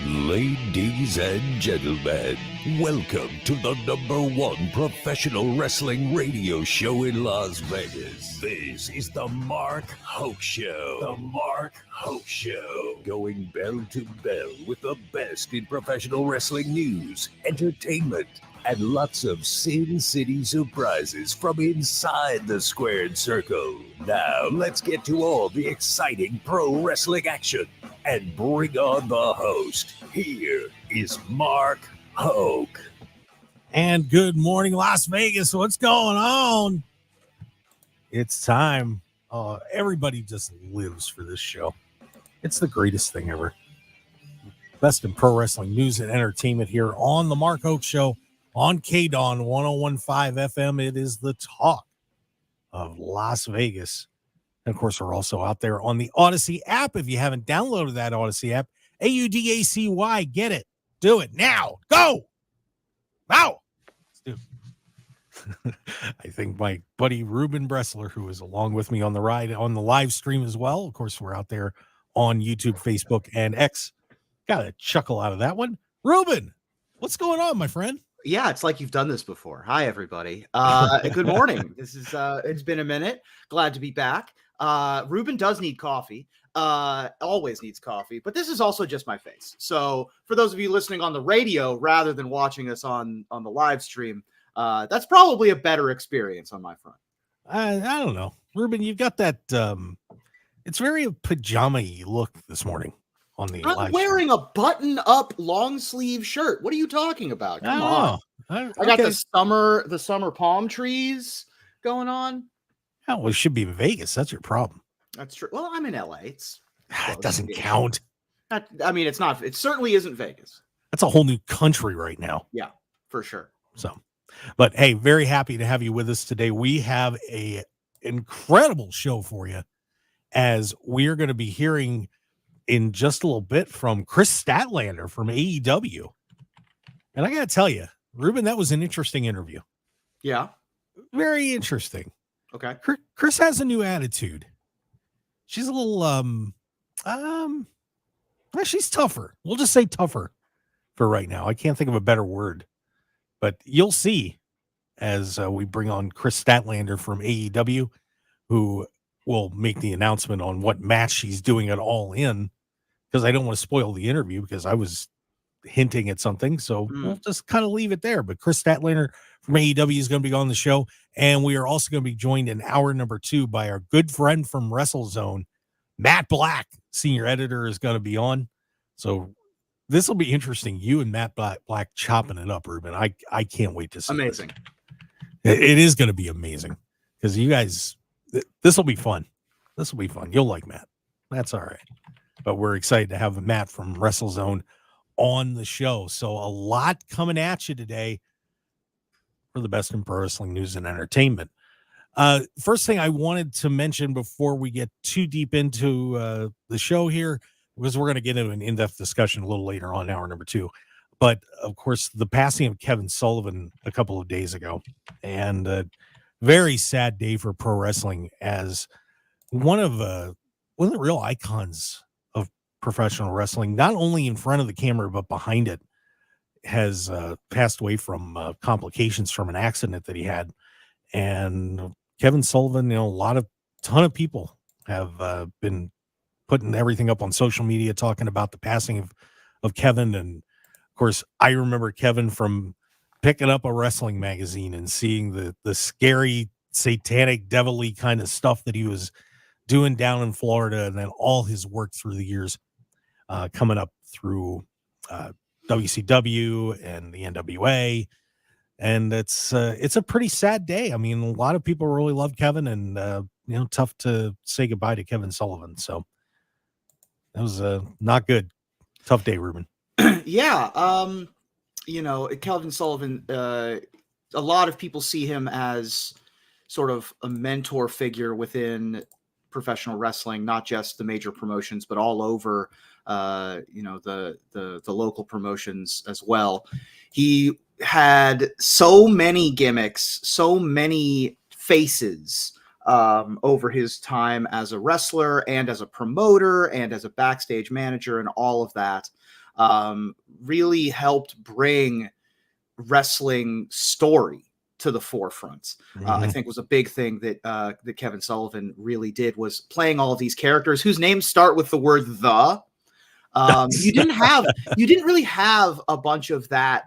Ladies and gentlemen, welcome to the #1 professional wrestling radio show in Las Vegas. This is the Mark Hoke Show. The Mark Hoke Show. Going bell to bell with the best in professional wrestling news, entertainment, and lots of Sin City surprises from inside the squared circle. Now, let's get to all the exciting pro wrestling action and bring on the host. Here is Mark Hoke. And good morning, Las Vegas. What's going on? It's time. Everybody just lives for this show. It's the greatest thing ever. Best in pro wrestling news and entertainment here on the Mark Hoke Show on KDAWN 101.5 FM. It is the talk of Las Vegas. And of course, we're also out there on the Odyssey app. If you haven't downloaded that Odyssey app, AUDACY, get it. Do it now. Go. Now. Let's do it. I think my buddy Reuben Bresler, who is along with me on the ride on the live stream as well. Of course, we're out there on YouTube, Facebook, and X. Got a chuckle out of that one. Reuben, what's going on, my friend? Yeah, it's like you've done this before. Hi, everybody. Good morning. This is it's been a minute. Glad to be back. Reuben does need coffee. Always needs coffee, but this is also just my face. So for those of you listening on the radio rather than watching us on the live stream, that's probably a better experience on my front. I don't know. Reuben, you've got that it's very pajama-y look this morning on the live I'm wearing stream. a button-up long sleeve shirt. What are you talking about? Come on. Okay. I got the summer palm trees going on. Oh, well, it should be in Vegas. That's your problem. That's true. Well, I'm in LA. It doesn't count. I mean, it's not. It certainly isn't Vegas. That's a whole new country right now. Yeah, for sure. So, but hey, very happy to have you with us today. We have a incredible show for you, as we are going to be hearing in just a little bit from Kris Statlander from AEW. And I got to tell you, Reuben, that was an interesting interview. Yeah. Very interesting. Okay. Kris has a new attitude. She's a little, she's tougher. We'll just say tougher for right now. I can't think of a better word, but you'll see as we bring on Kris Statlander from AEW, who will make the announcement on what match she's doing at All In, because I don't want to spoil the interview because I was hinting at something. So we'll just kind of leave it there. But Kris Statlander from AEW is going to be on the show. And we are also going to be joined in hour number 2 by our good friend from WrestleZone, Matt Black, senior editor, is going to be on. So this will be interesting. You and Matt Black chopping it up, Reuben. I can't wait to see. Amazing. It is going to be amazing because you guys, this will be fun. This will be fun. You'll like Matt. That's all right. But we're excited to have Matt from WrestleZone on the show. So a lot coming at you today for the best in pro wrestling news and entertainment. First thing I wanted to mention before we get too deep into the show here, because we're going to get into an in-depth discussion a little later on, hour number 2. But of course, the passing of Kevin Sullivan a couple of days ago, and a very sad day for pro wrestling, as one of the real icons of professional wrestling, not only in front of the camera but behind it, has passed away from complications from an accident that he had. And Kevin Sullivan, ton of people have been putting everything up on social media talking about the passing of Kevin. And of course, I remember Kevin from picking up a wrestling magazine and seeing the scary, satanic, devilly kind of stuff that he was doing down in Florida, and then all his work through the years coming up through WCW and the NWA. And it's a pretty sad day. I mean, a lot of people really love Kevin, and tough to say goodbye to Kevin Sullivan. So that was not good. Tough day, Reuben. Yeah. Kevin Sullivan, a lot of people see him as sort of a mentor figure within professional wrestling, not just the major promotions, but all over, the local promotions as well. He had so many gimmicks, so many faces over his time as a wrestler and as a promoter and as a backstage manager and all of that. really helped bring wrestling story to the forefront. I think was a big thing that Kevin Sullivan really did, was playing all of these characters whose names start with the word the. You didn't really have a bunch of that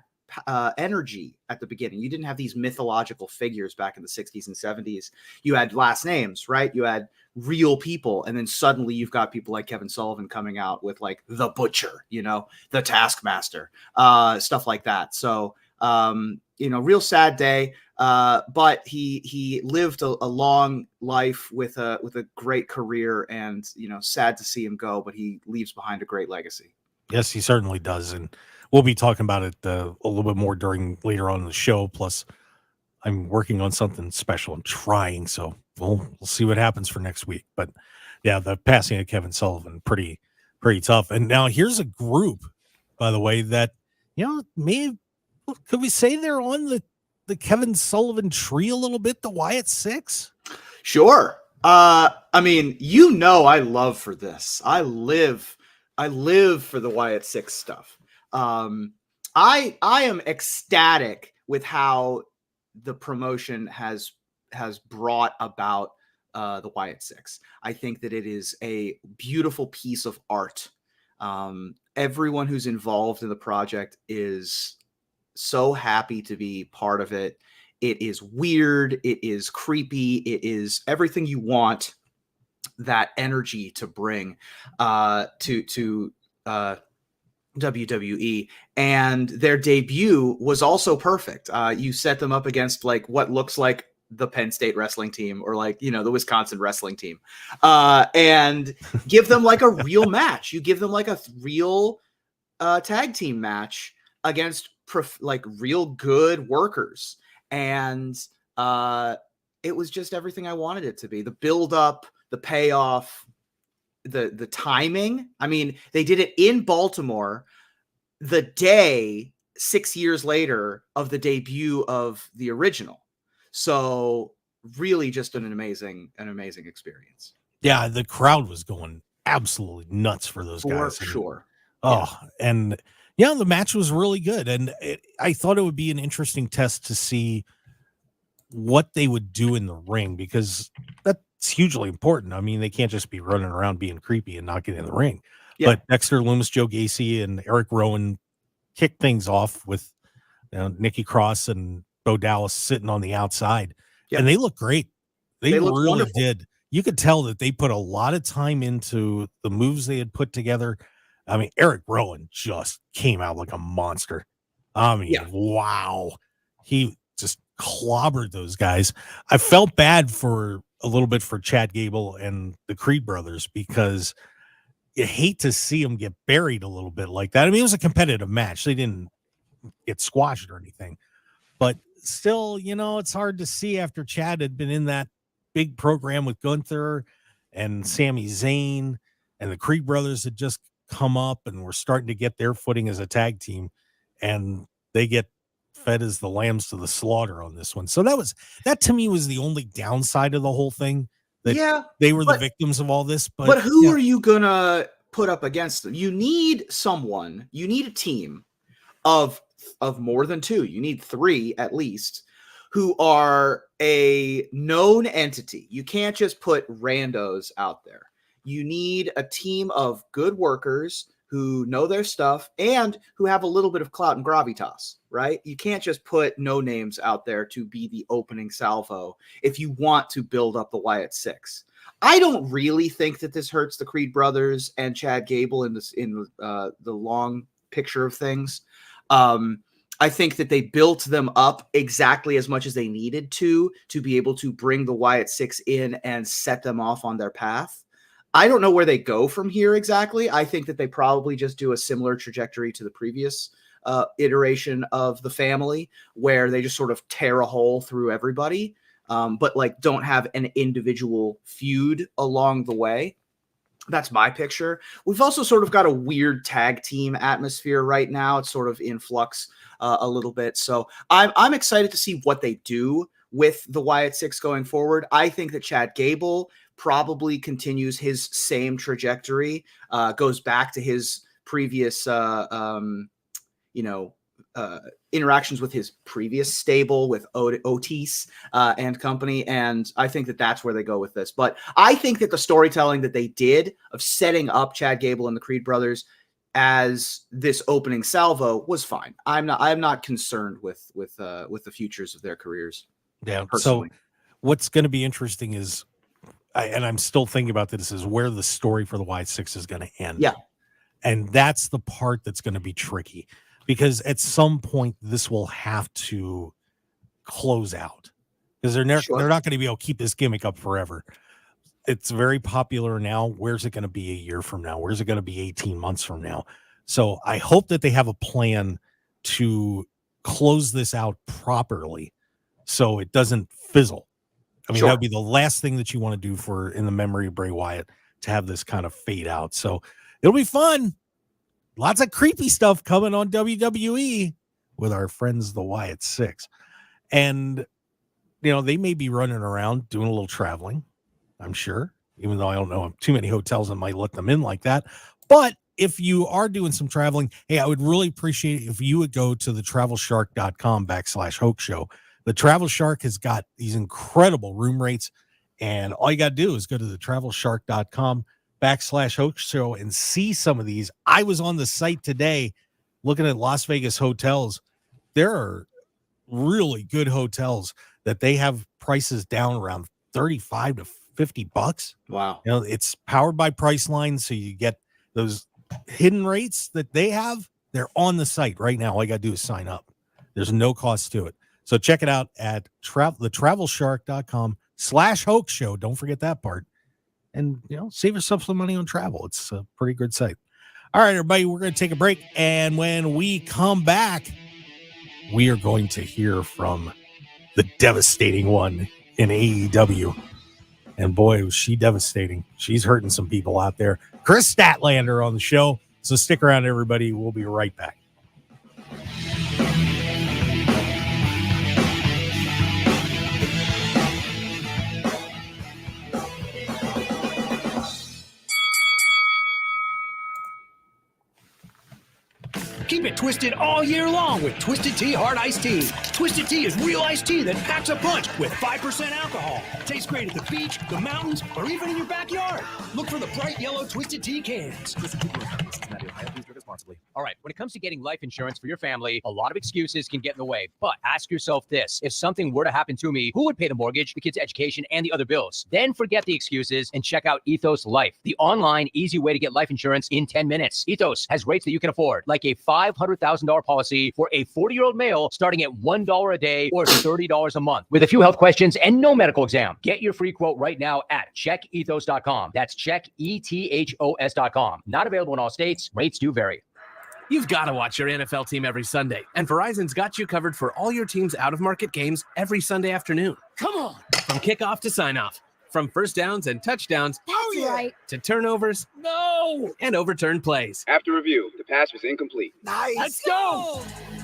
energy at the beginning. You didn't have these mythological figures back in the 60s and 70s. You had last names, right? You had real people, and then suddenly you've got people like Kevin Sullivan coming out with like the Butcher, the Taskmaster, stuff like that. So real sad day, but he lived a long life with a great career, and sad to see him go, but he leaves behind a great legacy. Yes, he certainly does, and we'll be talking about it a little bit more later on in the show. Plus, I'm working on something special. I'm trying, so we'll see what happens for next week. But yeah, the passing of Kevin Sullivan, pretty tough. And now here's a group, by the way, that maybe could we say they're on the Kevin Sullivan tree a little bit, the Wyatt Six? Sure. I mean, I love for this. I live for the Wyatt Six stuff. I am ecstatic with how the promotion has brought about the Wyatt Six. I think that it is a beautiful piece of art. Everyone who's involved in the project is so happy to be part of it. It is weird. It is creepy. It is everything you want that energy to bring to WWE. And their debut was also perfect. You set them up against like what looks like the Penn State wrestling team, or like, the Wisconsin wrestling team, and give them like a real match. You give them like a real tag team match against like real good workers. And it was just everything I wanted it to be. The build up, the payoff, the timing. I mean, they did it in Baltimore the day 6 years later of the debut of the original. So really just an amazing experience. Yeah, the crowd was going absolutely nuts for those guys. For sure. And the match was really good. And I thought it would be an interesting test to see what they would do in the ring, because that's hugely important. I mean, they can't just be running around being creepy and not getting in the ring. Yeah. But Dexter Loomis, Joe Gacy, and Eric Rowan kicked things off with Nikki Cross and Bo Dallas sitting on the outside. Yeah. And they look great. They really wonderful. Did. You could tell that they put a lot of time into the moves they had put together. I mean, Eric Rowan just came out like a monster. I mean, wow. He just clobbered those guys. I felt bad for a little bit for Chad Gable and the Creed brothers, because you hate to see them get buried a little bit like that. I mean, it was a competitive match. They didn't get squashed or anything. But still, it's hard to see after Chad had been in that big program with Gunther and Sami Zayn, and the Creed brothers had just come up and were starting to get their footing as a tag team, and they get fed as the lambs to the slaughter on this one. So that to me was the only downside of the whole thing. That they were the victims of all this. But who are you gonna put up against them? You need a team of more than two. You need three at least, who are a known entity. You can't just put randos out there. You need a team of good workers who know their stuff and who have a little bit of clout and gravitas, right? You can't just put no names out there to be the opening salvo if you want to build up the Wyatt Six. I don't really think that this hurts the Creed brothers and Chad Gable in the long picture of things. I think that they built them up exactly as much as they needed to be able to bring the Wyatt Six in and set them off on their path. I don't know where they go from here exactly. I think that they probably just do a similar trajectory to the previous iteration of the family, where they just sort of tear a hole through everybody, but like don't have an individual feud along the way. That's my picture. We've also sort of got a weird tag team atmosphere right now. It's sort of in flux a little bit. So I'm excited to see what they do with the Wyatt Six going forward. I think that Chad Gable probably continues his same trajectory, goes back to his previous, interactions with his previous stable with Otis and company. And I think that that's where they go with this. But I think that the storytelling that they did of setting up Chad Gable and the Creed brothers as this opening salvo was fine. I'm not concerned with the futures of their careers. Yeah. Personally. So what's going to be interesting is, and I'm still thinking about this, is where the story for the Y6 is going to end. Yeah. And that's the part that's going to be tricky, because at some point this will have to close out, because they're not going to be able to keep this gimmick up forever. It's very popular now. Where's it going to be a year from now? Where's it going to be 18 months from now? So I hope that they have a plan to close this out properly so it doesn't fizzle. I mean, that would be the last thing that you want to do in the memory of Bray Wyatt, to have this kind of fade out. So it'll be fun. Lots of creepy stuff coming on WWE with our friends, the Wyatt Six. And, they may be running around doing a little traveling, I'm sure, even though I don't know too many hotels that might let them in like that. But if you are doing some traveling, hey, I would really appreciate it if you would go to the travelshark.com/Hoke Show. The Travel Shark has got these incredible room rates, and all you got to do is go to the travelshark.com/Hoke Show and see some of these. I was on the site today looking at Las Vegas hotels. There are really good hotels that they have prices down around $35 to $50. Wow. It's powered by Priceline, so you get those hidden rates that they have. They're on the site right now. All you got to do is sign up. There's no cost to it. So check it out at thetravelshark.com/Hoke Show. Don't forget that part. And, save yourself some money on travel. It's a pretty good site. All right, everybody, we're going to take a break. And when we come back, we are going to hear from the devastating one in AEW. And boy, was she devastating. She's hurting some people out there. Kris Statlander on the show. So stick around, everybody. We'll be right back. Keep it twisted all year long with Twisted Tea Hard Iced Tea. Twisted Tea is real iced tea that packs a punch with 5% alcohol. Tastes great at the beach, the mountains, or even in your backyard. Look for the bright yellow Twisted Tea cans. Twisted Tea Cincinnati, Ohio. Please drink responsibly. All right, when it comes to getting life insurance for your family, a lot of excuses can get in the way. But ask yourself this: if something were to happen to me, who would pay the mortgage, the kids' education, and the other bills? Then forget the excuses and check out Ethos Life, the online, easy way to get life insurance in 10 minutes. Ethos has rates that you can afford, like a $500,000 policy for a 40-year-old male starting at $1 a day or $30 a month, with a few health questions and no medical exam. Get your free quote right now at checkethos.com. That's checkethos.com. Not available in all states. Rates do vary. You've got to watch your NFL team every Sunday, and Verizon's got you covered for all your team's out-of-market games every Sunday afternoon. Come on! From kickoff to sign-off, from first downs and touchdowns Right. to turnovers, and overturned plays. After review, the pass was incomplete. Nice! Let's go!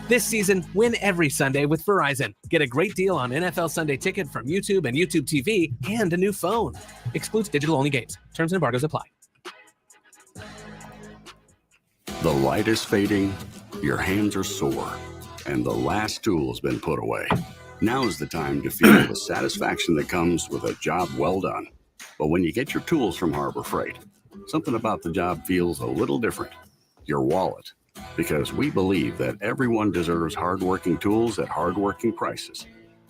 This season, win every Sunday with Verizon. Get a great deal on NFL Sunday Ticket from YouTube and YouTube TV, and a new phone. Excludes digital-only games. Terms and embargoes apply. The light is fading, your hands are sore, and the last tool has been put away. Now is the time to feel the satisfaction that comes with a job well done. But when you get your tools from Harbor Freight, something about the job feels a little different. Your wallet. Because we believe that everyone deserves hardworking tools at hardworking prices.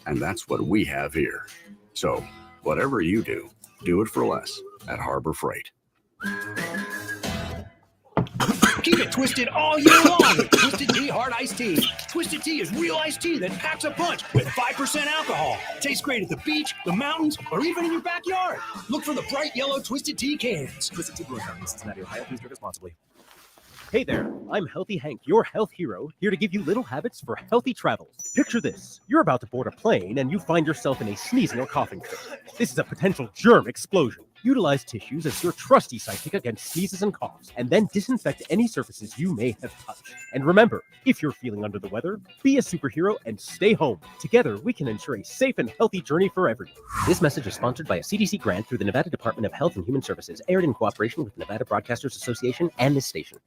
And that's what we have here. So, whatever you do, do it for less at Harbor Freight. Keep it twisted all year long with Twisted Tea Hard Iced Tea. Twisted Tea is real iced tea that packs a punch with 5% alcohol. Tastes great at the beach, the mountains, or even in your backyard. Look for the bright yellow Twisted Tea cans. Twisted Tea Brewing Company, Cincinnati, Ohio. Please drink responsibly. Hey there, I'm Healthy Hank, your health hero, here to give you little habits for healthy travels. Picture this. You're about to board a plane and you find yourself in a sneezing or coughing fit. This is a potential germ explosion. Utilize tissues as your trusty sidekick against sneezes and coughs, and then disinfect any surfaces you may have touched. And remember, if you're feeling under the weather, be a superhero and stay home. Together, we can ensure a safe and healthy journey for everyone. This message is sponsored by a CDC grant through the Nevada Department of Health and Human Services, aired in cooperation with the Nevada Broadcasters Association and this station.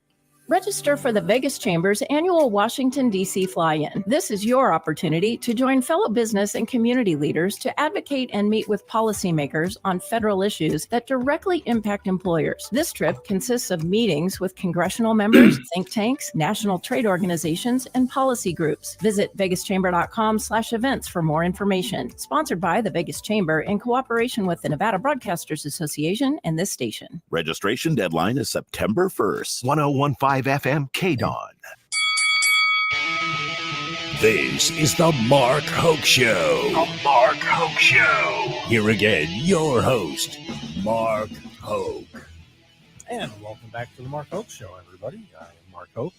Register for the Vegas Chamber's annual Washington, D.C. fly-in. This is your opportunity to join fellow business and community leaders to advocate and meet with policymakers on federal issues that directly impact employers. This trip consists of meetings with congressional members, think tanks, national trade organizations, and policy groups. Visit vegaschamber.com/events for more information. Sponsored by the Vegas Chamber in cooperation with the Nevada Broadcasters Association and this station. Registration deadline is September 1st. 1015 FM KDAWN. This is the Mark Hoke Show. The Mark Hoke Show. Here again, your host, Mark Hoke. And welcome back to the Mark Hoke Show, everybody. I am Mark Hoke,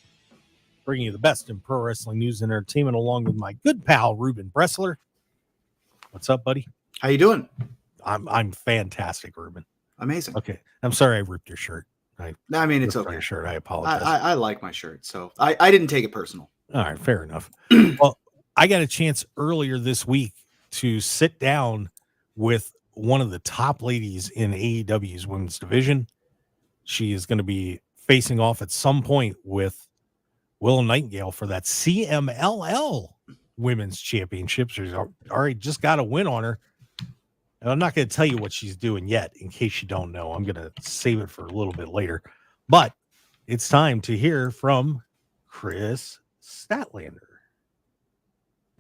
bringing you the best in pro wrestling news and entertainment, along with my good pal Reuben Bresler. What's up, buddy? How you doing? I'm fantastic, Reuben. Amazing. Okay, I'm sorry I ripped your shirt. I mean, it's okay. Your shirt. I apologize. I like my shirt, so I didn't take it personal. All right, fair enough. Well, I got a chance earlier this week to sit down with one of the top ladies in AEW's women's division. She is going to be facing off at some point with Will Nightingale for that CMLL Women's Championship. She's already just got a win on her. And I'm not going to tell you what she's doing yet, in case you don't know. I'm going to save it for a little bit later. But it's time to hear from Kris Statlander.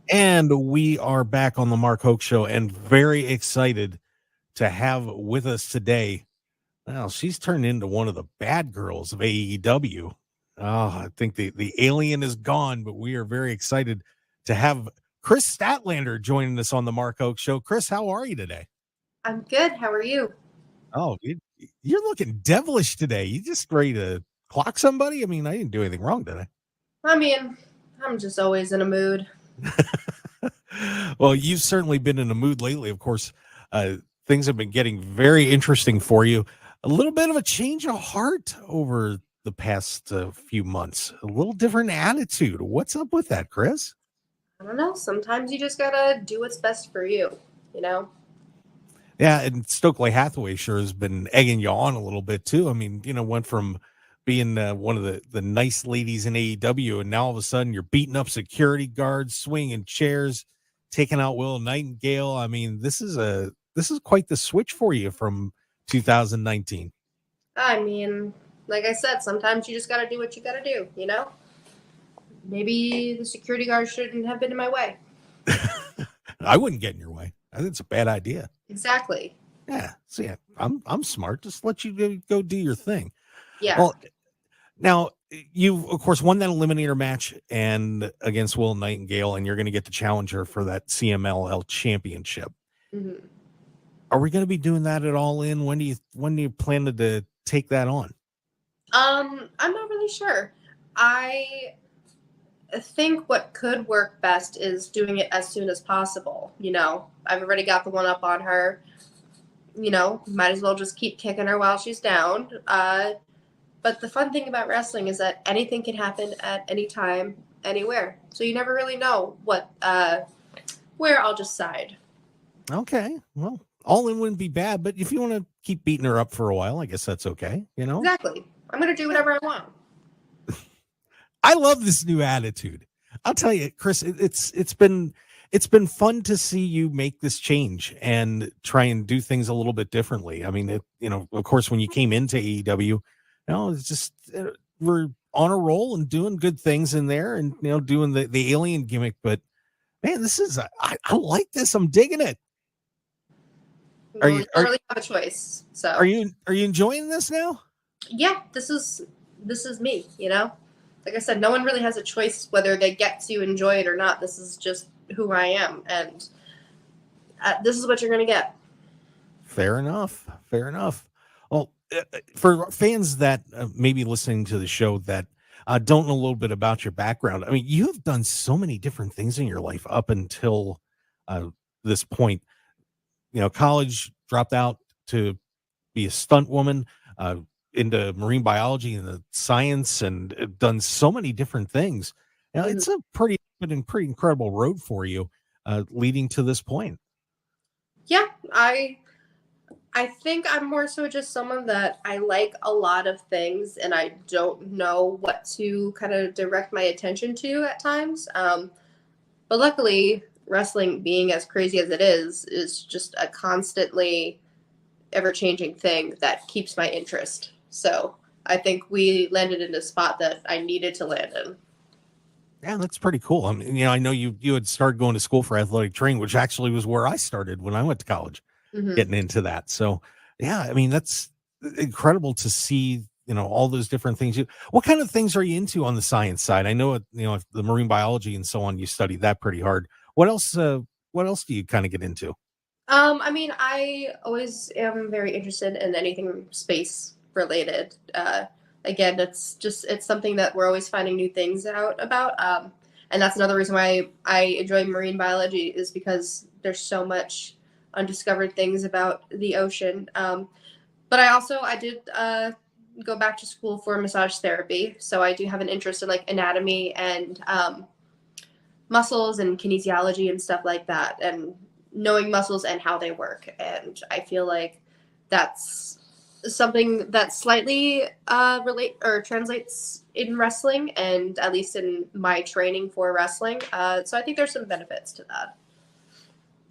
And we are back on the Mark Hoke Show and very excited to have with us today. Well, she's turned into one of the bad girls of AEW. Oh, I think the alien is gone, but we are very excited to have Kris Statlander joining us on the Mark Hoke Show. Kris, how are you today? I'm good. How are you? Oh, you're looking devilish today. You just ready to clock somebody? I mean, I didn't do anything wrong, did I? I mean, I'm just always in a mood. Well, you've certainly been in a mood lately. Of course, things have been getting very interesting for you. A little bit of a change of heart over the past few months. A little different attitude. What's up with that, Kris? I don't know. Sometimes you just gotta do what's best for you, you know? Yeah, and Stokely Hathaway sure has been egging you on a little bit too. I mean, went from being one of the nice ladies in AEW, and now all of a sudden you're beating up security guards, swinging chairs, taking out Will Nightingale. I mean, this is quite the switch for you from 2019. I mean, like I said, sometimes you just gotta do what you gotta do, you know? Maybe the security guard shouldn't have been in my way. I wouldn't get in your way. I think it's a bad idea. Exactly. Yeah. So yeah, I'm smart. Just let you go do your thing. Yeah. Well, now you of course won that eliminator match and against Will Nightingale, and you're going to get the challenger for that CMLL championship. Mm-hmm. Are we going to be doing that at All In? When do you plan to take that on? I'm not really sure. I think what could work best is doing it as soon as possible. I've already got the one up on her. Might as well just keep kicking her while she's down. But the fun thing about wrestling is that anything can happen at any time, anywhere. So you never really know where I'll just side. Okay. Well, All In wouldn't be bad, but if you want to keep beating her up for a while, I guess that's okay. Exactly. I'm going to do whatever I want. I love this new attitude. I'll tell you, Kris, it's been fun to see you make this change and try and do things a little bit differently. I mean, of course, when you came into AEW, it's just we're on a roll and doing good things in there, and doing the alien gimmick. But man, this is I like this. I'm digging it. Well, you don't really have a choice. So are you enjoying this now? Yeah, this is me. Like I said, no one really has a choice whether they get to enjoy it or not. This is just who I am, and this is what you're going to get. Fair enough. Well, for fans that may be listening to the show that don't know a little bit about your background, I mean, you have done so many different things in your life up until this point. College, dropped out to be a stunt woman, into marine biology and the science, and done so many different things. It's a pretty incredible road for you, leading to this point. Yeah, I I think I'm more so just someone that I like a lot of things and I don't know what to kind of direct my attention to at times. But luckily, wrestling being as crazy as it is just a constantly ever-changing thing that keeps my interest. So I think we landed in a spot that I needed to land in. Yeah, that's pretty cool. I mean, I know you had started going to school for athletic training, which actually was where I started when I went to college, getting into that. So, yeah, I mean, that's incredible to see, all those different things. What kind of things are you into on the science side? I know, the marine biology and so on, you studied that pretty hard. What else do you kind of get into? I mean, I always am very interested in anything space related. Again, it's something that we're always finding new things out about. And that's another reason why I enjoy marine biology is because there's so much undiscovered things about the ocean. But I did go back to school for massage therapy. So I do have an interest in like anatomy and muscles and kinesiology and stuff like that. And knowing muscles and how they work. And I feel like that's something that slightly translates in wrestling and at least in my training for wrestling. So I think there's some benefits to that.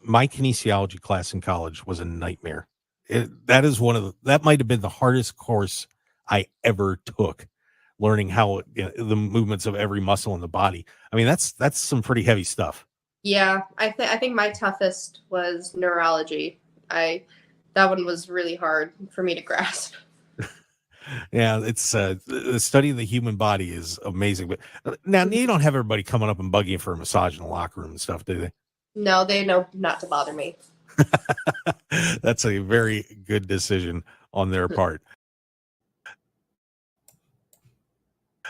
My kinesiology class in college was a nightmare. That might have been the hardest course I ever took, learning how the movements of every muscle in the body. I mean, that's some pretty heavy stuff. Yeah, I think my toughest was neurology. That one was really hard for me to grasp. Yeah, it's the study of the human body is amazing. But now you don't have everybody coming up and bugging you for a massage in the locker room and stuff, do they? No, they know not to bother me. That's a very good decision on their part.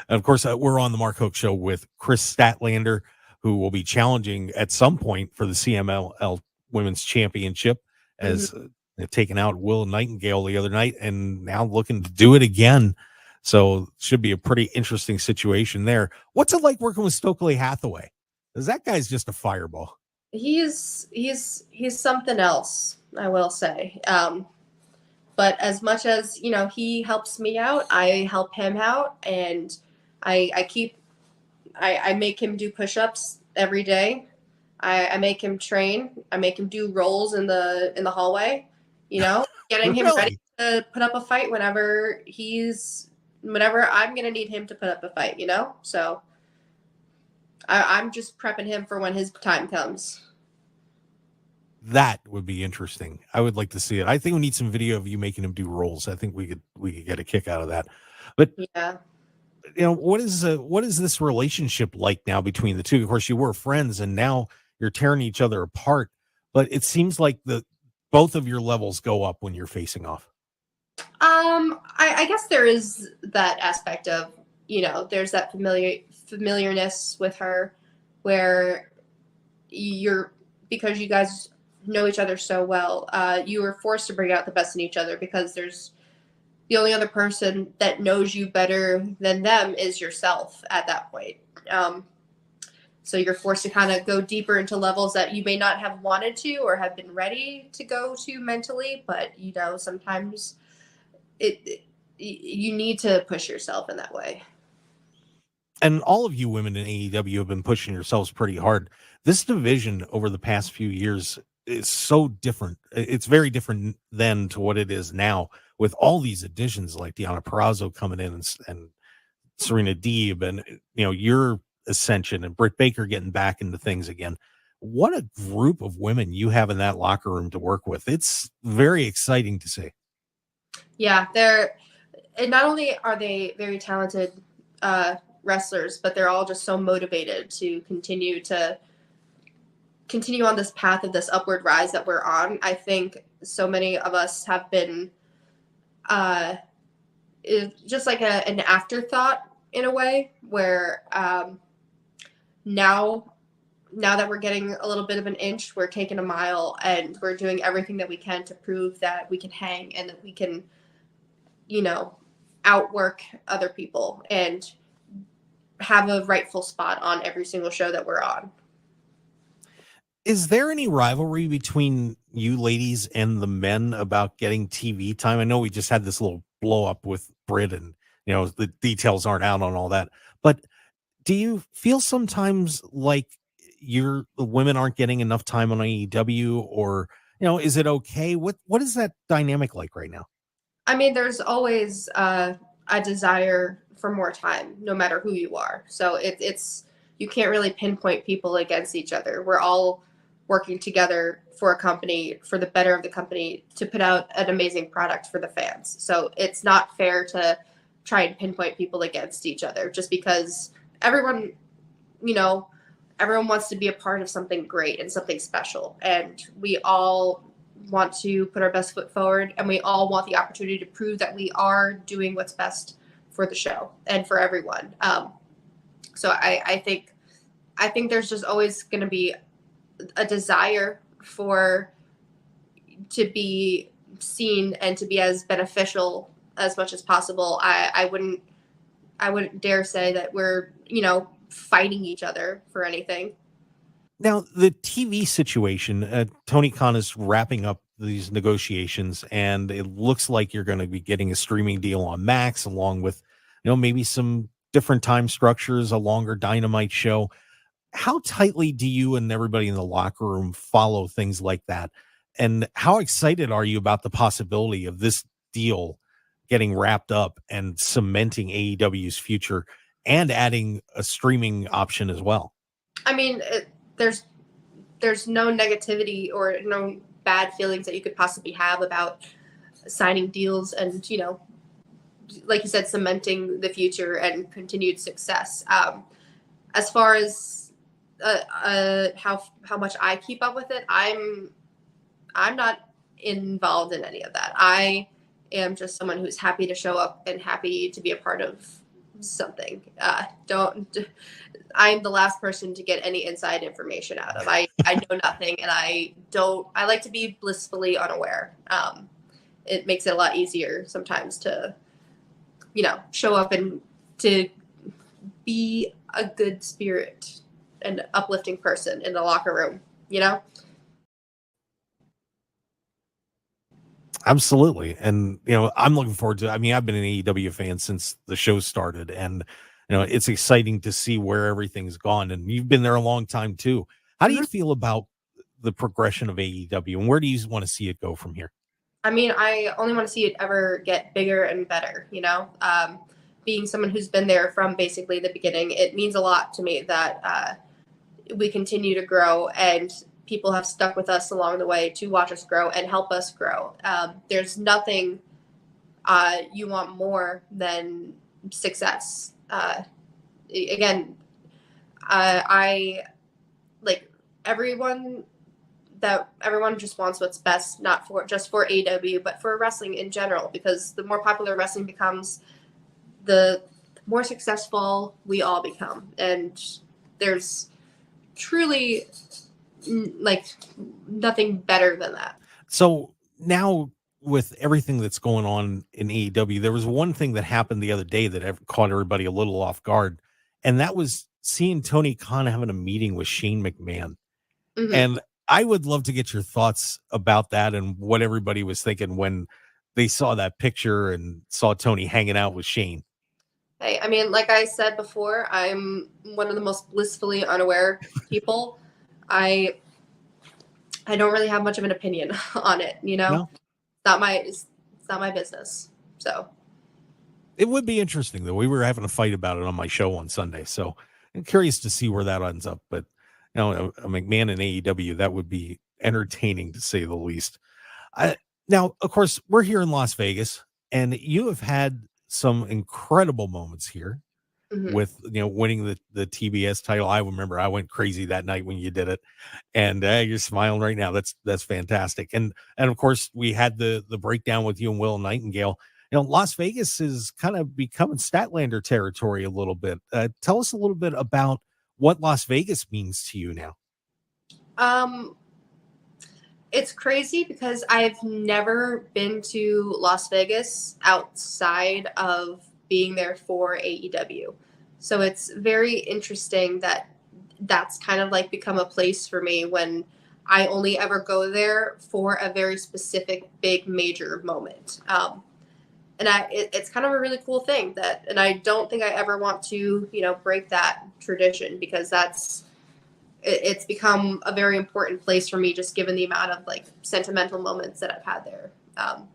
And of course, we're on the Mark Hoke Show with Kris Statlander, who will be challenging at some point for the CMLL Women's Championship, as taken out Will Nightingale the other night, and now looking to do it again. So should be a pretty interesting situation there. What's it like working with Stokely Hathaway? Because that guy's just a fireball. He's something else, I will say. But as much as he helps me out, I help him out, and I make him do push-ups every day. I make him train. I make him do rolls in the hallway. Getting him ready to put up a fight whenever I'm gonna need him to put up a fight. So I'm just prepping him for when his time comes. That would be interesting. I would like to see it. I think we need some video of you making him do rolls. I think we could get a kick out of that. But yeah. What is this relationship like now between the two? Of course, you were friends, and now you're tearing each other apart. But it seems like both of your levels go up when you're facing off. I guess there is that aspect of there's that familiarness with her, where because you guys know each other so well, you are forced to bring out the best in each other because there's the only other person that knows you better than them is yourself at that point. So you're forced to kind of go deeper into levels that you may not have wanted to or have been ready to go to mentally, but sometimes you need to push yourself in that way. And all of you women in AEW have been pushing yourselves pretty hard. This division over the past few years is so different. It's very different then to what it is now, with all these additions like Deonna Purrazzo coming in and Serena Deeb and your ascension and Britt Baker getting back into things again. What a group of women you have in that locker room to work with. It's very exciting to see. Yeah, and not only are they very talented wrestlers, but they're all just so motivated to continue on this path of this upward rise that we're on. I think so many of us have been just like an afterthought in a way, where now that we're getting a little bit of an inch, we're taking a mile, and we're doing everything that we can to prove that we can hang and that we can outwork other people and have a rightful spot on every single show that we're on. Is there any rivalry between you ladies and the men about getting TV time? I know we just had this little blow up with Brit, and the details aren't out on all that. But do you feel sometimes like the women aren't getting enough time on AEW, or is it okay? What is that dynamic like right now? I mean, there's always a desire for more time, no matter who you are. So it's you can't really pinpoint people against each other. We're all working together for a company, for the better of the company, to put out an amazing product for the fans. So it's not fair to try and pinpoint people against each other just because everyone wants to be a part of something great and something special. And we all want to put our best foot forward, and we all want the opportunity to prove that we are doing what's best for the show and for everyone. So I think there's just always going to be a desire to be seen and to be as beneficial as much as possible. I wouldn't dare say that we're fighting each other for anything. Now, the TV situation, Tony Khan is wrapping up these negotiations, and it looks like you're going to be getting a streaming deal on Max, along with, maybe some different time structures, a longer Dynamite show. How tightly do you and everybody in the locker room follow things like that? And how excited are you about the possibility of this deal getting wrapped up and cementing AEW's future and adding a streaming option as well? I mean, there's no negativity or no bad feelings that you could possibly have about signing deals and, like you said, cementing the future and continued success. As far as how much I keep up with it, I'm not involved in any of that. I am just someone who's happy to show up and happy to be a part of something. I'm the last person to get any inside information out of. I know nothing, and I like to be blissfully unaware. It makes it a lot easier sometimes to show up and to be a good spirit and uplifting person in the locker room, Absolutely. And, I'm looking forward to, I've been an AEW fan since the show started, and, it's exciting to see where everything's gone. And you've been there a long time too. How do you feel about the progression of AEW, and where do you want to see it go from here? I mean, I only want to see it ever get bigger and better, being someone who's been there from basically the beginning, it means a lot to me that we continue to grow, and people have stuck with us along the way to watch us grow and help us grow. There's nothing you want more than success. Again, I like everyone just wants what's best, not just for AEW, but for wrestling in general, because the more popular wrestling becomes, the more successful we all become. And there's truly nothing better than that. So now, with everything that's going on in AEW, there was one thing that happened the other day that caught everybody a little off guard, and that was seeing Tony Khan having a meeting with Shane McMahon. Mm-hmm. And I would love to get your thoughts about that and what everybody was thinking when they saw that picture and saw Tony hanging out with Shane. Hey, I mean, like I said before, I'm one of the most blissfully unaware people. I don't really have much of an opinion on it, No. It's not my business. So it would be interesting, though. We were having a fight about it on my show on Sunday, so I'm curious to see where that ends up. But a McMahon in AEW, that would be entertaining to say the least. Now, of course, we're here in Las Vegas, and you have had some incredible moments here. Mm-hmm. With winning the TBS title. I remember I went crazy that night when you did it, and you're smiling right now. That's fantastic. And of course we had the breakdown with you and Will Nightingale. Las Vegas is kind of becoming Statlander territory a little bit. Tell us a little bit about what Las Vegas means to you now. It's crazy because I've never been to Las Vegas outside of being there for AEW. So it's very interesting that that's kind of like become a place for me when I only ever go there for a very specific, big, major moment. And it's kind of a really cool thing and I don't think I ever want to, break that tradition, because it's become a very important place for me, just given the amount of like sentimental moments that I've had there.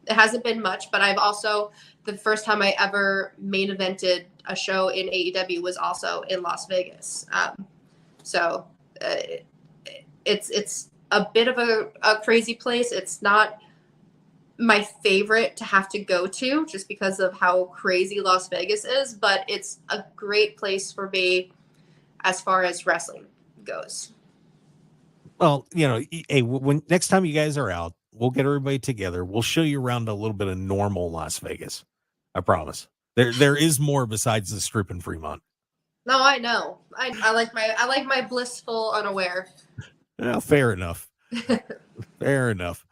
It hasn't been much, but I've also, the first time I ever main evented a show in AEW was also in Las Vegas. So it's a bit of a crazy place. It's not my favorite to have to go to just because of how crazy Las Vegas is, but it's a great place for me as far as wrestling goes. Well, hey, when next time you guys are out, we'll get everybody together. We'll show you around a little bit of normal Las Vegas. I promise. There is more besides the Strip in Fremont. No, I know. I like my blissful unaware. Yeah, fair enough. Fair enough.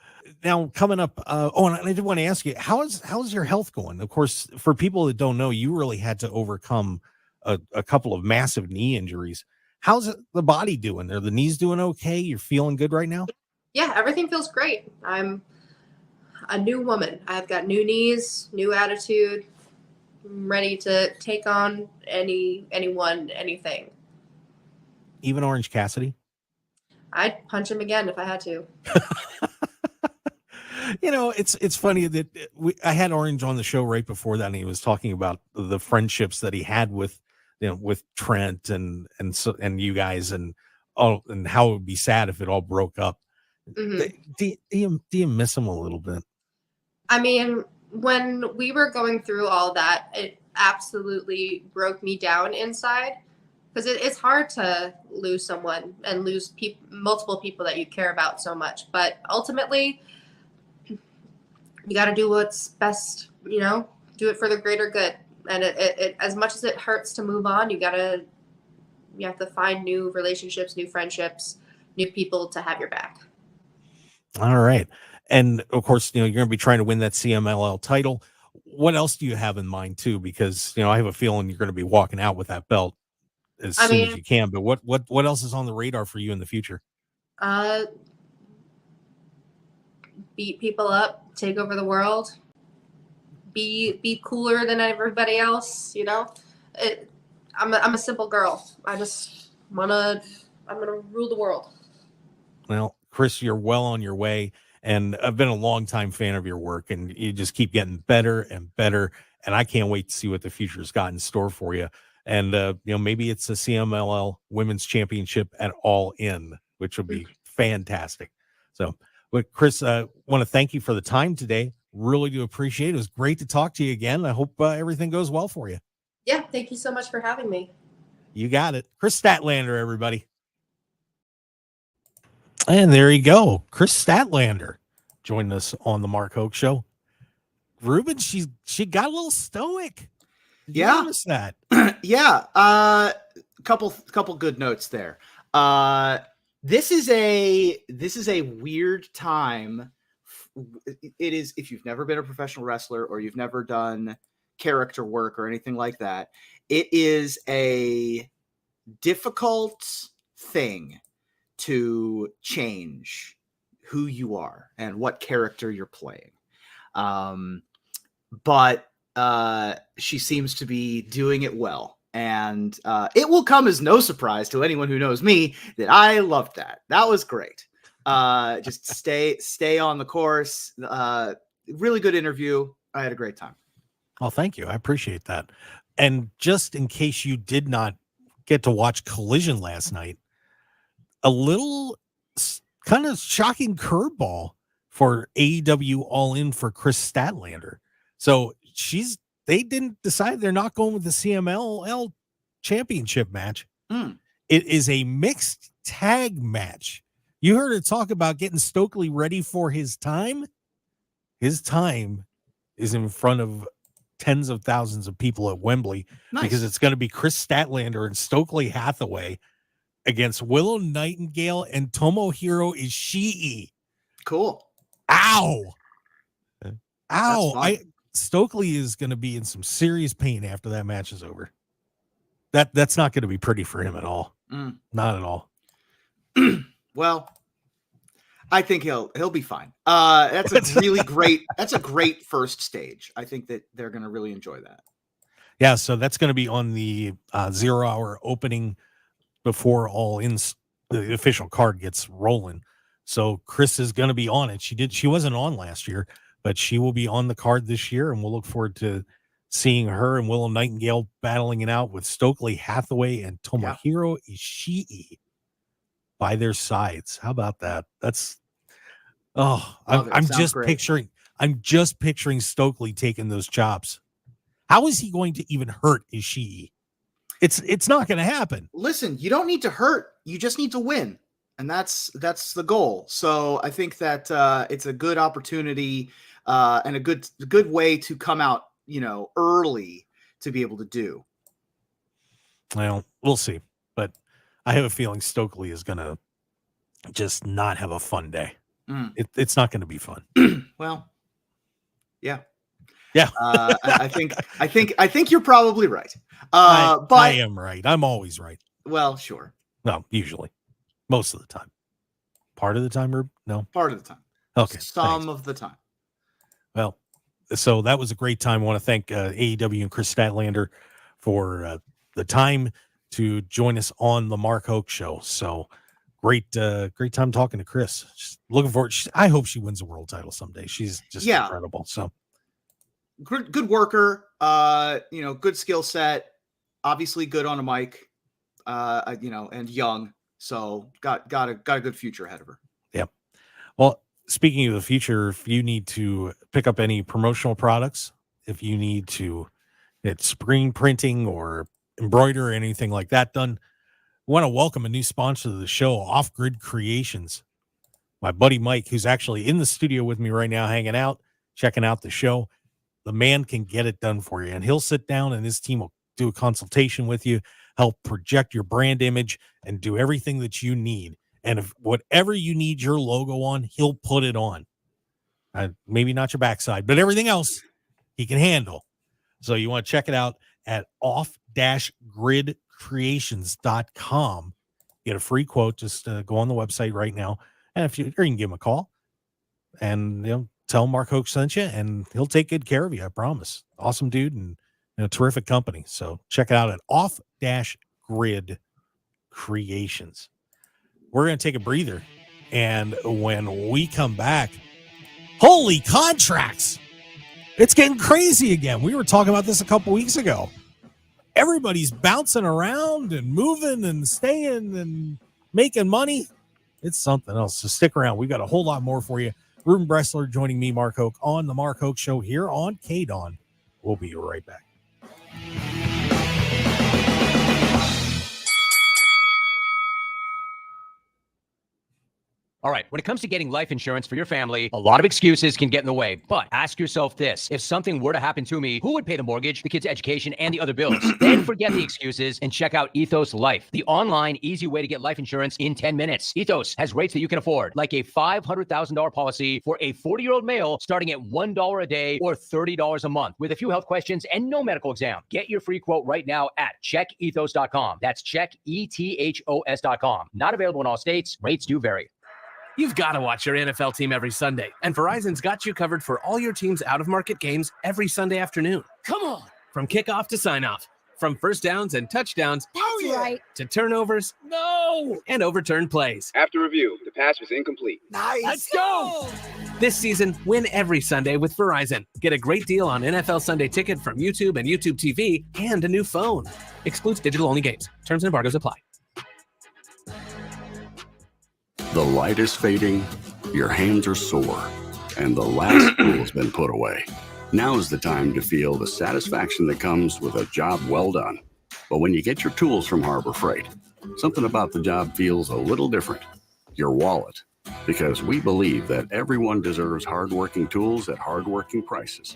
Now coming up, and I did want to ask you, how's your health going? Of course, for people that don't know, you really had to overcome a couple of massive knee injuries. How's the body doing? Are the knees doing okay? You're feeling good right now? Yeah, everything feels great. I'm a new woman. I've got new knees, new attitude. I'm ready to take on anyone, anything. Even Orange Cassidy? I'd punch him again if I had to. It's funny that I had Orange on the show right before that, and he was talking about the friendships that he had with Trent and you guys, and how it would be sad if it all broke up. Mm-hmm. Do you miss him a little bit? I mean, when we were going through all that, it absolutely broke me down inside, because it's hard to lose someone and lose multiple people that you care about so much. But ultimately, you got to do what's best, do it for the greater good. And it as much as it hurts to move on, you have to find new relationships, new friendships, new people to have your back. All right. And of course, you're going to be trying to win that CMLL title. What else do you have in mind too? Because, I have a feeling you're going to be walking out with that belt as soon as you can. But what else is on the radar for you in the future? Beat people up, take over the world, be cooler than everybody else. I'm a simple girl. I'm gonna rule the world. Well, Kris, you're well on your way, and I've been a longtime fan of your work, and you just keep getting better and better. And I can't wait to see what the future's got in store for you. And maybe it's a CMLL Women's Championship at All In, which would be fantastic. So, but Kris, I want to thank you for the time today. Really do appreciate it. It was great to talk to you again. I hope everything goes well for you. Yeah, thank you so much for having me. You got it. Kris Statlander, everybody. And there you go. Kris Statlander joined us on the Mark Hoke Show. Reuben, she got a little stoic. Did you notice that? Yeah. Couple good notes there. This is a weird time. It is, if you've never been a professional wrestler or you've never done character work or anything like that, it is a difficult thing to change who you are and what character you're playing. But she seems to be doing it well. And it will come as no surprise to anyone who knows me that I loved that. That was great. Just stay on the course. Really good interview. I had a great time. Oh, thank you. I appreciate that. And just in case you did not get to watch Collision last night, a little kind of shocking curveball for AEW All In for Kris Statlander. So they didn't decide they're not going with the CMLL championship match. It is a mixed tag match. You heard her talk about getting Stokely ready for his time. His time is in front of tens of thousands of people at Wembley. Nice. Because it's going to be Kris Statlander and Stokely Hathaway against Willow Nightingale and Tomohiro Ishii. Cool. Ow. Stokely is going to be in some serious pain after that match is over. That's not going to be pretty for him at all. Not at all. Well, I think he'll be fine. That's a really great. That's a great first stage. I think that they're going to really enjoy that. Yeah, so that's going to be on the 0 hour opening before the official card gets rolling. So Kris is going to be on it. She wasn't on last year, but she will be on the card this year, and we'll look forward to seeing her and Willow Nightingale battling it out with Stokely Hathaway and Tomohiro Ishii by their sides. How about that? That's I'm just picturing Stokely taking those chops. How is he going to even hurt Ishii? It's not going to happen. Listen, you don't need to hurt. You just need to win. And that's the goal. So I think that it's a good opportunity and a good way to come out, early to be able to do. Well, we'll see. But I have a feeling Stokely is going to just not have a fun day. It's not going to be fun. Well, yeah. Yeah. I think you're probably right. But I am right. I'm always right. Well, sure. No, usually. Most of the time. Part of the time, Rube? No. Part of the time. Okay. Some of the time. Well, so that was a great time. I want to thank AEW and Kris Statlander for the time to join us on the Mark Hoke Show. So great time talking to Kris. Just looking forward. I hope she wins a world title someday. She's just incredible. So good worker, good skill set, obviously good on a mic, and young. So got a good future ahead of her. Yeah. Well, speaking of the future, if you need to pick up any promotional products, if you need to get screen printing or embroider or anything like that done, I want to welcome a new sponsor to the show, Off Grid Creations. My buddy Mike, who's actually in the studio with me right now, hanging out, checking out the show. The man can get it done for you, and he'll sit down and his team will do a consultation with you, help project your brand image, and do everything that you need. And if whatever you need your logo on, he'll put it on. Maybe not your backside, but everything else he can handle. So you want to check it out at off-gridcreations.com. Get a free quote. Just go on the website right now. And or you can give him a call and tell Mark Hoke sent you, and he'll take good care of you. I promise. Awesome dude and a terrific company. So check it out at off-grid creations. We're going to take a breather. And when we come back, holy contracts. It's getting crazy again. We were talking about this a couple weeks ago. Everybody's bouncing around and moving and staying and making money. It's something else. So stick around. We've got a whole lot more for you. Reuben Bresler joining me, Mark Hoke, on the Mark Hoke Show here on KDAWN. We'll be right back. All right, when it comes to getting life insurance for your family, a lot of excuses can get in the way. But ask yourself this: if something were to happen to me, who would pay the mortgage, the kids' education, and the other bills? Then forget the excuses and check out Ethos Life, the online, easy way to get life insurance in 10 minutes. Ethos has rates that you can afford, like a $500,000 policy for a 40-year-old male starting at $1 a day or $30 a month, with a few health questions and no medical exam. Get your free quote right now at checkethos.com. That's checkethos.com. Not available in all states. Rates do vary. You've got to watch your NFL team every Sunday, and Verizon's got you covered for all your team's out-of-market games every Sunday afternoon. Come on! From kickoff to sign-off, from first downs and touchdowns Right. to turnovers, no, and overturned plays. After review, the pass was incomplete. Nice! Let's go! This season, win every Sunday with Verizon. Get a great deal on NFL Sunday Ticket from YouTube and YouTube TV, and a new phone. Excludes digital-only games. Terms and embargoes apply. The light is fading, your hands are sore, and the last tool's been put away. Now is the time to feel the satisfaction that comes with a job well done. But when you get your tools from Harbor Freight, something about the job feels a little different. Your wallet. Because we believe that everyone deserves hardworking tools at hardworking prices.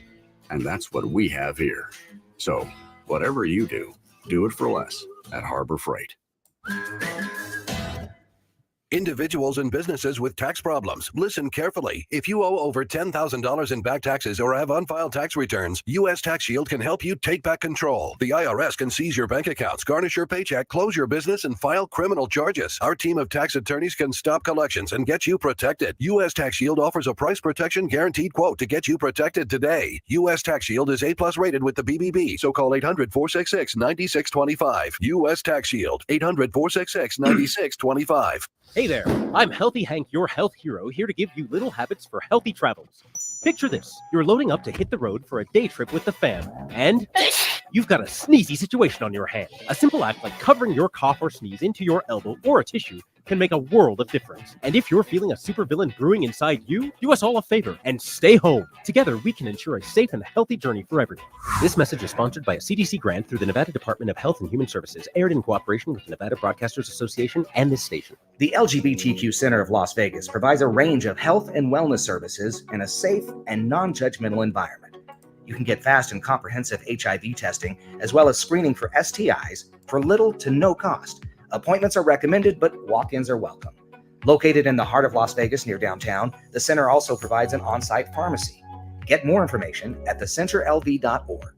And that's what we have here. So, whatever you do it for less at Harbor Freight. Individuals and businesses with tax problems, listen carefully. If you owe over $10,000 in back taxes or have unfiled tax returns, U.S. Tax Shield can help you take back control. The IRS can seize your bank accounts, garnish your paycheck, close your business, and file criminal charges. Our team of tax attorneys can stop collections and get you protected. U.S. Tax Shield offers a price protection guaranteed quote to get you protected today. U.S. Tax Shield is A+ rated with the BBB, so call 800-466-9625. U.S. Tax Shield, 800-466-9625. Hey there, I'm Healthy Hank, your health hero, here to give you little habits for healthy travels. Picture this. You're loading up to hit the road for a day trip with the fam, and you've got a sneezy situation on your hand. A simple act like covering your cough or sneeze into your elbow or a tissue can make a world of difference. And if you're feeling a supervillain brewing inside you, do us all a favor and stay home. Together, we can ensure a safe and healthy journey for everyone. This message is sponsored by a CDC grant through the Nevada Department of Health and Human Services, aired in cooperation with the Nevada Broadcasters Association and this station. The LGBTQ Center of Las Vegas provides a range of health and wellness services in a safe and non-judgmental environment. You can get fast and comprehensive HIV testing, as well as screening for STIs for little to no cost. Appointments are recommended, but walk-ins are welcome. Located in the heart of Las Vegas near downtown, the center also provides an on-site pharmacy. Get more information at thecenterlv.org.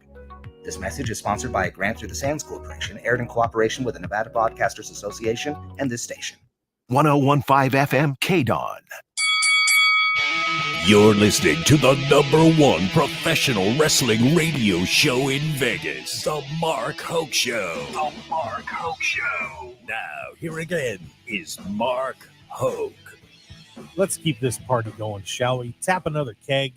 This message is sponsored by a grant through the Sands Corporation, aired in cooperation with the Nevada Broadcasters Association and this station. 1015 FM KDAWN. You're listening to the #1 professional wrestling radio show in Vegas, The Mark Hoke Show. The Mark Hoke Show. Now, here again is Mark Hoke. Let's keep this party going, shall we? Tap another keg.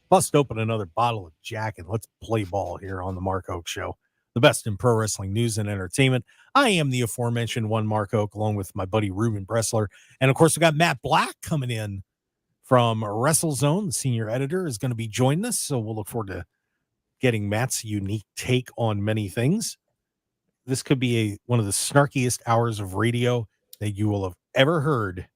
Bust open another bottle of Jack, and let's play ball here on The Mark Hoke Show. The best in pro wrestling news and entertainment. I am the aforementioned one, Mark Hoke, along with my buddy Reuben Bresler. And, of course, we got Matt Black coming in from WrestleZone. The senior editor is going to be joining us, so we'll look forward to getting Matt's unique take on many things. This could be one of the snarkiest hours of radio that you will have ever heard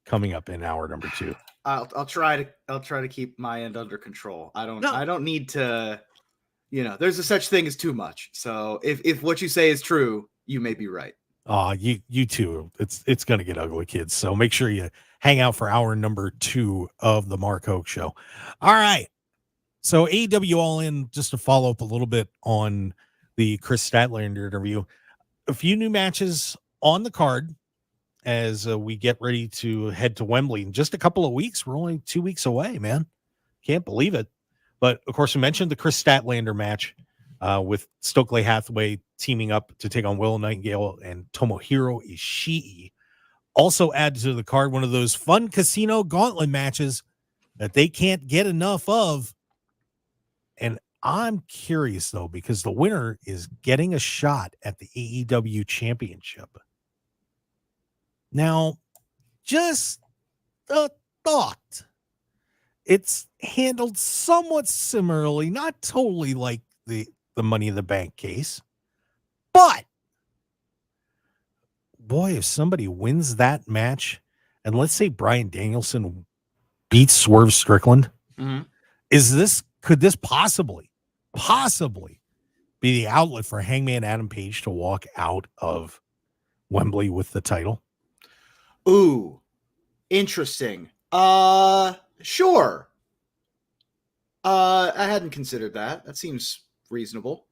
coming up in hour number 2. I'll try to keep my end under control. I don't need to, there's a such thing as too much. So if what you say is true, you may be right. You too. It's going to get ugly, kids. So make sure you hang out for hour number 2 of the Mark Hoke Show. All right. So AEW All In, just to follow up a little bit on the Kris Statlander interview, a few new matches on the card as we get ready to head to Wembley in just a couple of weeks. We're only 2 weeks away, man. Can't believe it. But of course, we mentioned the Kris Statlander match with Stokely Hathaway teaming up to take on Willow Nightingale and Tomohiro Ishii. Also add to the card one of those fun casino gauntlet matches that they can't get enough of. And I'm curious, though, because the winner is getting a shot at the AEW championship. Now, just a thought. It's handled somewhat similarly, not totally like the Money in the Bank case, but boy, if somebody wins that match, and let's say Bryan Danielson beats Swerve Strickland, could this possibly be the outlet for Hangman Adam Page to walk out of Wembley with the title? Ooh, interesting. Sure. I hadn't considered that. That seems reasonable.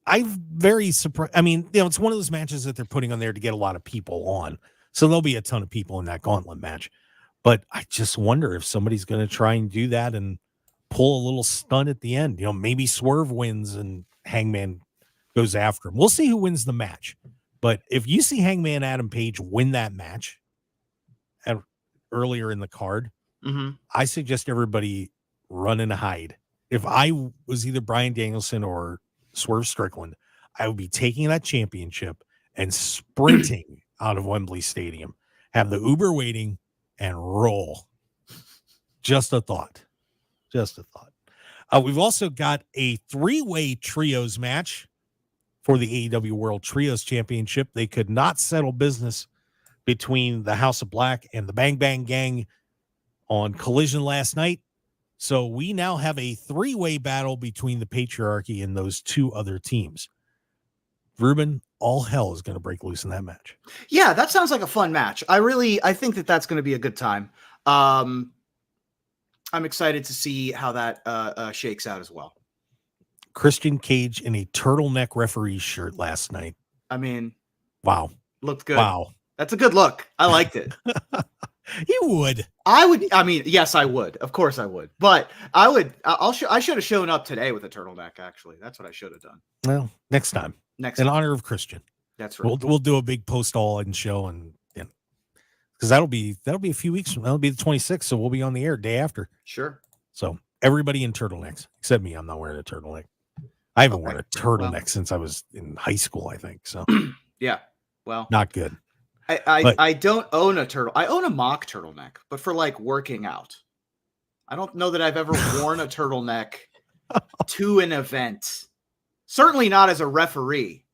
I'm very surprised. I mean, it's one of those matches that they're putting on there to get a lot of people on. So there'll be a ton of people in that gauntlet match. But I just wonder if somebody's going to try and do that and pull a little stunt at the end. Maybe Swerve wins and Hangman goes after him. We'll see who wins the match. But if you see Hangman Adam Page win that match earlier in the card, I suggest everybody run and hide. If I was either Bryan Danielson or Swerve Strickland, I would be taking that championship and sprinting out of Wembley Stadium, have the Uber waiting, and roll. Just a thought. We've also got a 3-way trios match for the AEW World Trios Championship. They could not settle business between the House of Black and the Bang Bang Gang on Collision last night. So we now have a 3-way battle between the Patriarchy and those two other teams. Reuben, all hell is going to break loose in that match. Yeah, that sounds like a fun match. I think that that's going to be a good time. I'm excited to see how that shakes out as well. Christian Cage in a turtleneck referee shirt last night. I mean, wow. Looked good. Wow. That's a good look. I liked it. You would. I would. I mean, yes, I would. Of course I would. But I would. I should have shown up today with a turtleneck, actually. That's what I should have done. Well, next time. In honor of Christian. That's right. We'll do a big post all in show, and because that'll be a few weeks from that'll be the 26th, so we'll be on the air day after. Sure. So everybody in turtlenecks, except me. I'm not wearing a turtleneck. I haven't worn a turtleneck since I was in high school, I think. So yeah. Well, not good. I don't own a turtle. I own a mock turtleneck, but for like working out. I don't know that I've ever worn a turtleneck to an event. Certainly not as a referee.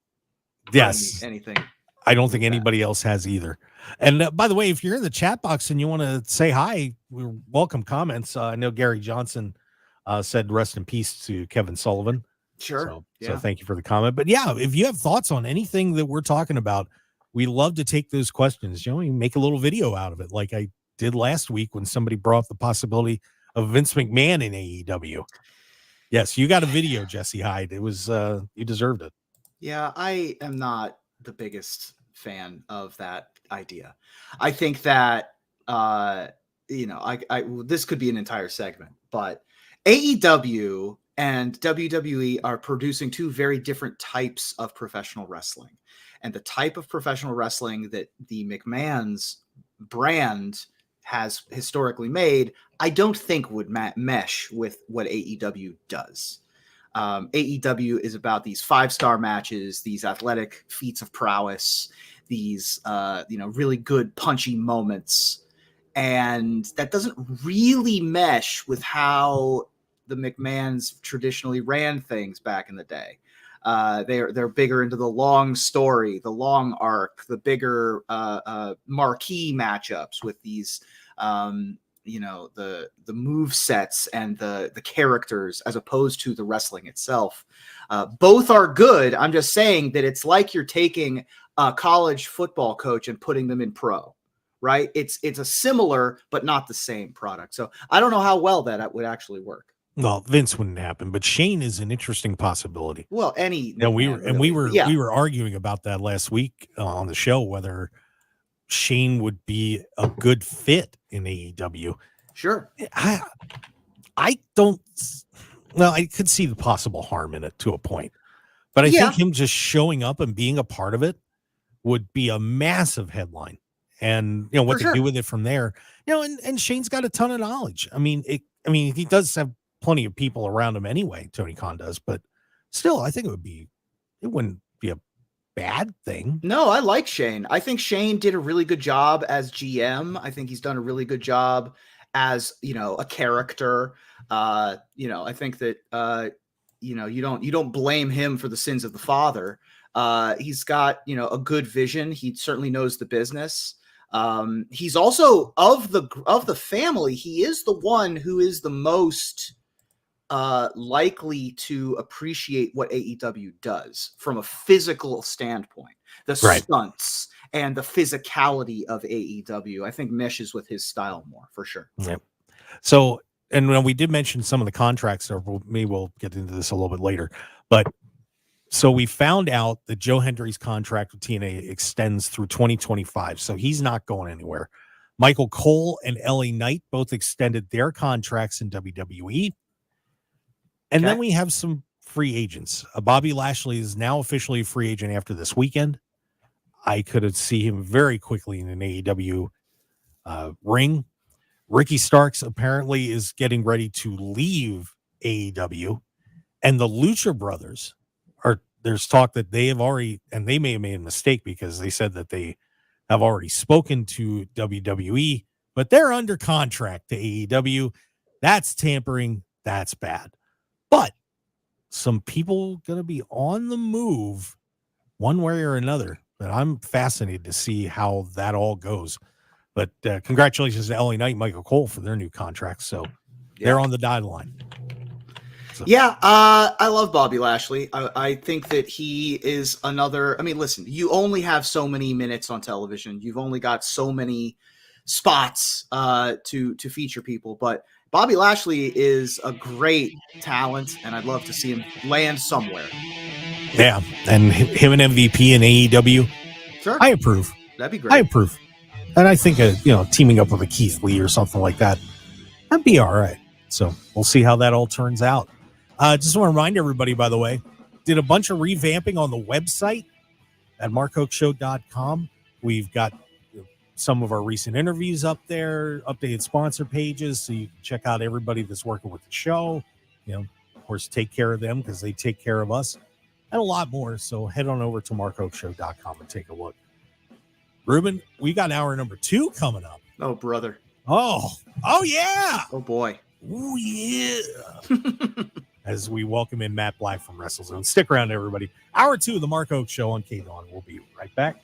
Yes. Anything. I don't think anybody else has either. And by the way, if you're in the chat box and you want to say hi, we welcome comments. I know Gary Johnson said rest in peace to Kevin Sullivan. Sure. So thank you for the comment. But yeah, if you have thoughts on anything that we're talking about, we love to take those questions. You know, you make a little video out of it, like I did last week when somebody brought up the possibility of Vince McMahon in AEW. Yes, you got a video, Jesse Hyde. It was you deserved it. Yeah, I am not the biggest fan of that idea. I think that this could be an entire segment, but AEW and WWE are producing two very different types of professional wrestling. And the type of professional wrestling that the McMahon's brand has historically made, I don't think would mesh with what AEW does. AEW is about these 5-star matches, these athletic feats of prowess, these really good punchy moments. And that doesn't really mesh with how the McMahons traditionally ran things back in the day. They're bigger into the long story, the long arc, the bigger marquee matchups with these the move sets and the characters as opposed to the wrestling itself. Both are good. I'm just saying that it's like you're taking a college football coach and putting them in pro, right? It's a similar but not the same product. So I don't know how well that would actually work. Well, Vince wouldn't happen, but Shane is an interesting possibility. Well, we were arguing about that last week on the show, whether Shane would be a good fit in AEW. Sure. I don't. Well, I could see the possible harm in it to a point, but I think him just showing up and being a part of it would be a massive headline. And what to do with it from there. And Shane's got a ton of knowledge. I mean, he does have plenty of people around him anyway. Tony Khan does, but still, I think it wouldn't be a bad thing. No, I like Shane. I think Shane did a really good job as GM. I think he's done a really good job as a character. I think that you don't blame him for the sins of the father. He's got a good vision. He certainly knows the business. He's also of the family. He is the one who is the most likely to appreciate what AEW does from a physical standpoint. The stunts and the physicality of AEW, I think, meshes with his style more for sure. Yep. So, and when we did mention some of the contracts, maybe we'll get into this a little bit later, but so we found out that Joe Hendry's contract with TNA extends through 2025, so he's not going anywhere. Michael Cole and LA Knight both extended their contracts in WWE. And then we have some free agents. Bobby Lashley is now officially a free agent after this weekend. I could see him very quickly in an AEW ring. Ricky Starks apparently is getting ready to leave AEW. And the Lucha Brothers there's talk that they have already, and they may have made a mistake because they said that they have already spoken to WWE, but they're under contract to AEW. That's tampering. That's bad. But some people going to be on the move one way or another. But I'm fascinated to see how that all goes. But congratulations to LA Knight and Michael Cole for their new contracts. So they're on the dotted line. Yeah, I love Bobby Lashley. I think that he is another. I mean, listen, you only have so many minutes on television. You've only got so many spots to feature people. But Bobby Lashley is a great talent, and I'd love to see him land somewhere. Yeah, and him and MVP in AEW. Sure, I approve. That'd be great. I approve, and I think teaming up with a Keith Lee or something like that, that'd be all right. So we'll see how that all turns out. Just want to remind everybody, by the way, did a bunch of revamping on the website at markhokeshow.com. We've got some of our recent interviews up there, updated sponsor pages, so you can check out everybody that's working with the show. Of course, take care of them because they take care of us, and a lot more. So head on over to markhokeshow.com and take a look. Reuben, we got hour number 2 coming up. Oh, brother. Oh yeah. Oh, boy. Oh, yeah. As we welcome in Matt Black from WrestleZone. Stick around, everybody. Hour 2 of the Mark Hoke Show on KDAWN. We'll be right back.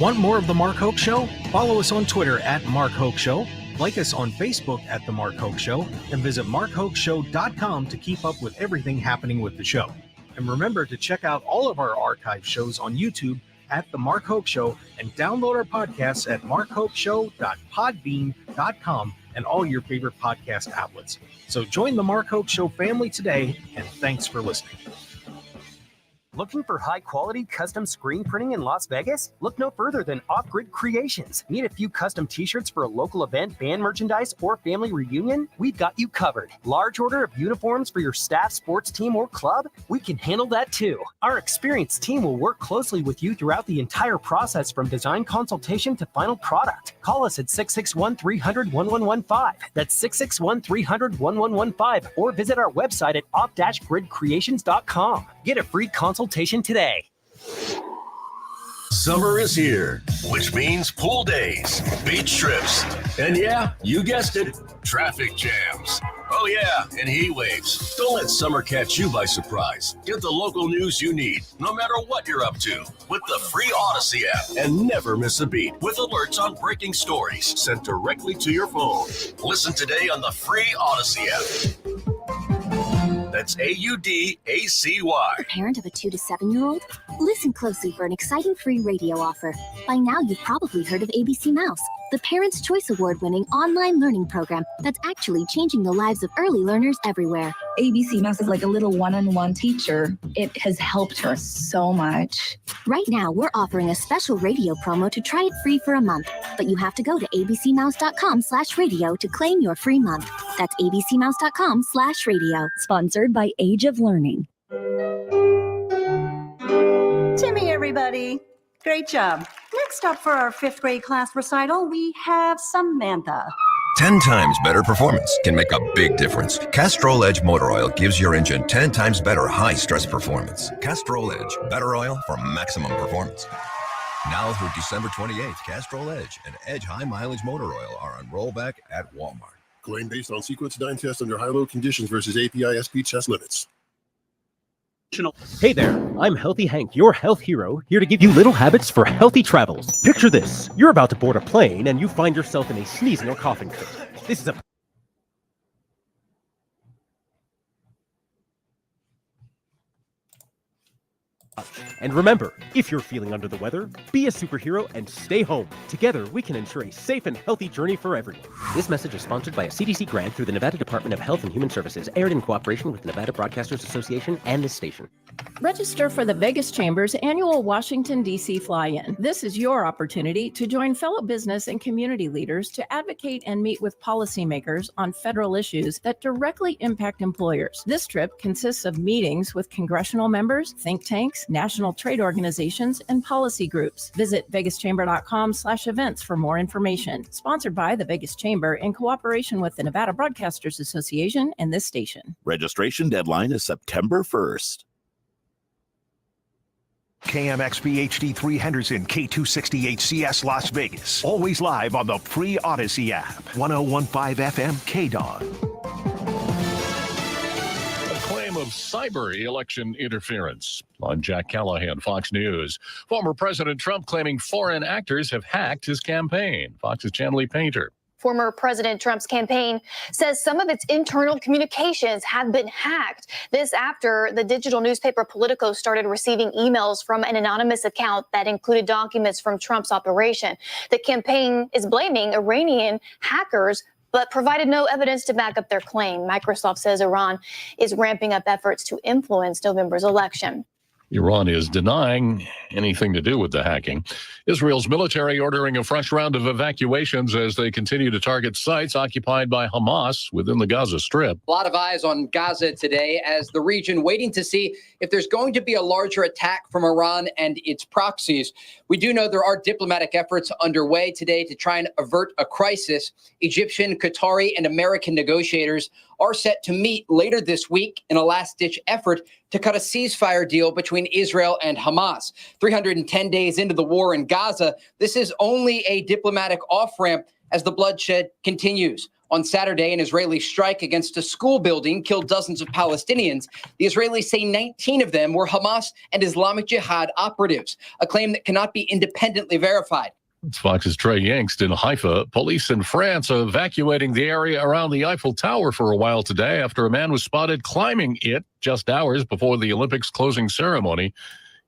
Want more of The Mark Hoke Show? Follow us on Twitter at Mark Hoke Show, like us on Facebook at The Mark Hoke Show, and visit markhokeshow.com to keep up with everything happening with the show. And remember to check out all of our archive shows on YouTube at The Mark Hoke Show, and download our podcasts at markhokeshow.podbean.com and all your favorite podcast outlets. So join the Mark Hoke Show family today, and thanks for listening. Looking for high-quality custom screen printing in Las Vegas? Look no further than Off-Grid Creations. Need a few custom t-shirts for a local event, band merchandise, or family reunion? We've got you covered. Large order of uniforms for your staff, sports team, or club? We can handle that too. Our experienced team will work closely with you throughout the entire process from design consultation to final product. Call us at 661-300-1115. That's 661-300-1115, or visit our website at off-gridcreations.com. Get a free consultation today. Summer is here, which means pool days, beach trips, and yeah, you guessed it, traffic jams. Oh yeah, and heat waves. Don't let summer catch you by surprise. Get the local news you need, no matter what you're up to, with the free Odyssey app, and never miss a beat with alerts on breaking stories sent directly to your phone. Listen today on the free Odyssey app. That's AUDACY. A parent of a 2 to 7-year-old? Listen closely for an exciting free radio offer. By now, you've probably heard of ABC Mouse, the Parents' Choice Award-winning online learning program that's actually changing the lives of early learners everywhere. ABC Mouse is like a little one-on-one teacher. It has helped her so much. Right now, we're offering a special radio promo to try it free for a month, but you have to go to abcmouse.com/radio to claim your free month. That's abcmouse.com/radio. Sponsored by Age of Learning. Timmy, everybody. Great job. Next up for our 5th grade class recital, we have Samantha. 10 times better performance can make a big difference. Castrol Edge Motor Oil gives your engine 10 times better high-stress performance. Castrol Edge, better oil for maximum performance. Now through December 28th, Castrol Edge and Edge High Mileage Motor Oil are on rollback at Walmart. Claim based on sequence 9 tests under high-load conditions versus API SP test limits. Hey there, I'm Healthy Hank, your health hero, here to give you little habits for healthy travels. Picture this. You're about to board a plane and you find yourself in a sneezing or coughing fit. This is a And remember, if you're feeling under the weather, be a superhero and stay home. Together, we can ensure a safe and healthy journey for everyone. This message is sponsored by a CDC grant through the Nevada Department of Health and Human Services, aired in cooperation with the Nevada Broadcasters Association and this station. Register for the Vegas Chamber's annual Washington, D.C. fly-in. This is your opportunity to join fellow business and community leaders to advocate and meet with policymakers on federal issues that directly impact employers. This trip consists of meetings with congressional members, think tanks, national trade organizations, and policy groups. Visit vegaschamber.com/events for more information. Sponsored by the Vegas Chamber in cooperation with the Nevada Broadcasters Association and this station. Registration deadline is September 1st. KMXP HD3 Henderson, K260HCS Las Vegas. Always live on the free Odyssey app. 1015 FM KDAWN. Claim of cyber election interference. On Jack Callahan, Fox News. Former President Trump claiming foreign actors have hacked his campaign. Fox's Chanley Painter. Former President Trump's campaign says some of its internal communications have been hacked. This after the digital newspaper Politico started receiving emails from an anonymous account that included documents from Trump's operation. The campaign is blaming Iranian hackers, but provided no evidence to back up their claim. Microsoft says Iran is ramping up efforts to influence November's election. Iran is denying anything to do with the hacking. Israel's military ordering a fresh round of evacuations as they continue to target sites occupied by Hamas within the Gaza Strip. A lot of eyes on Gaza today as the region waiting to see if there's going to be a larger attack from Iran and its proxies. We do know there are diplomatic efforts underway today to try and avert a crisis. Egyptian, Qatari, and American negotiators are set to meet later this week in a last-ditch effort to cut a ceasefire deal between Israel and Hamas. 310 days into the war in Gaza, this is only a diplomatic off-ramp as the bloodshed continues. On Saturday, an Israeli strike against a school building killed dozens of Palestinians. The Israelis say 19 of them were Hamas and Islamic Jihad operatives, a claim that cannot be independently verified. It's Fox's Trey Yangst in Haifa. Police in France are evacuating the area around the Eiffel Tower for a while today after a man was spotted climbing it just hours before the Olympics closing ceremony.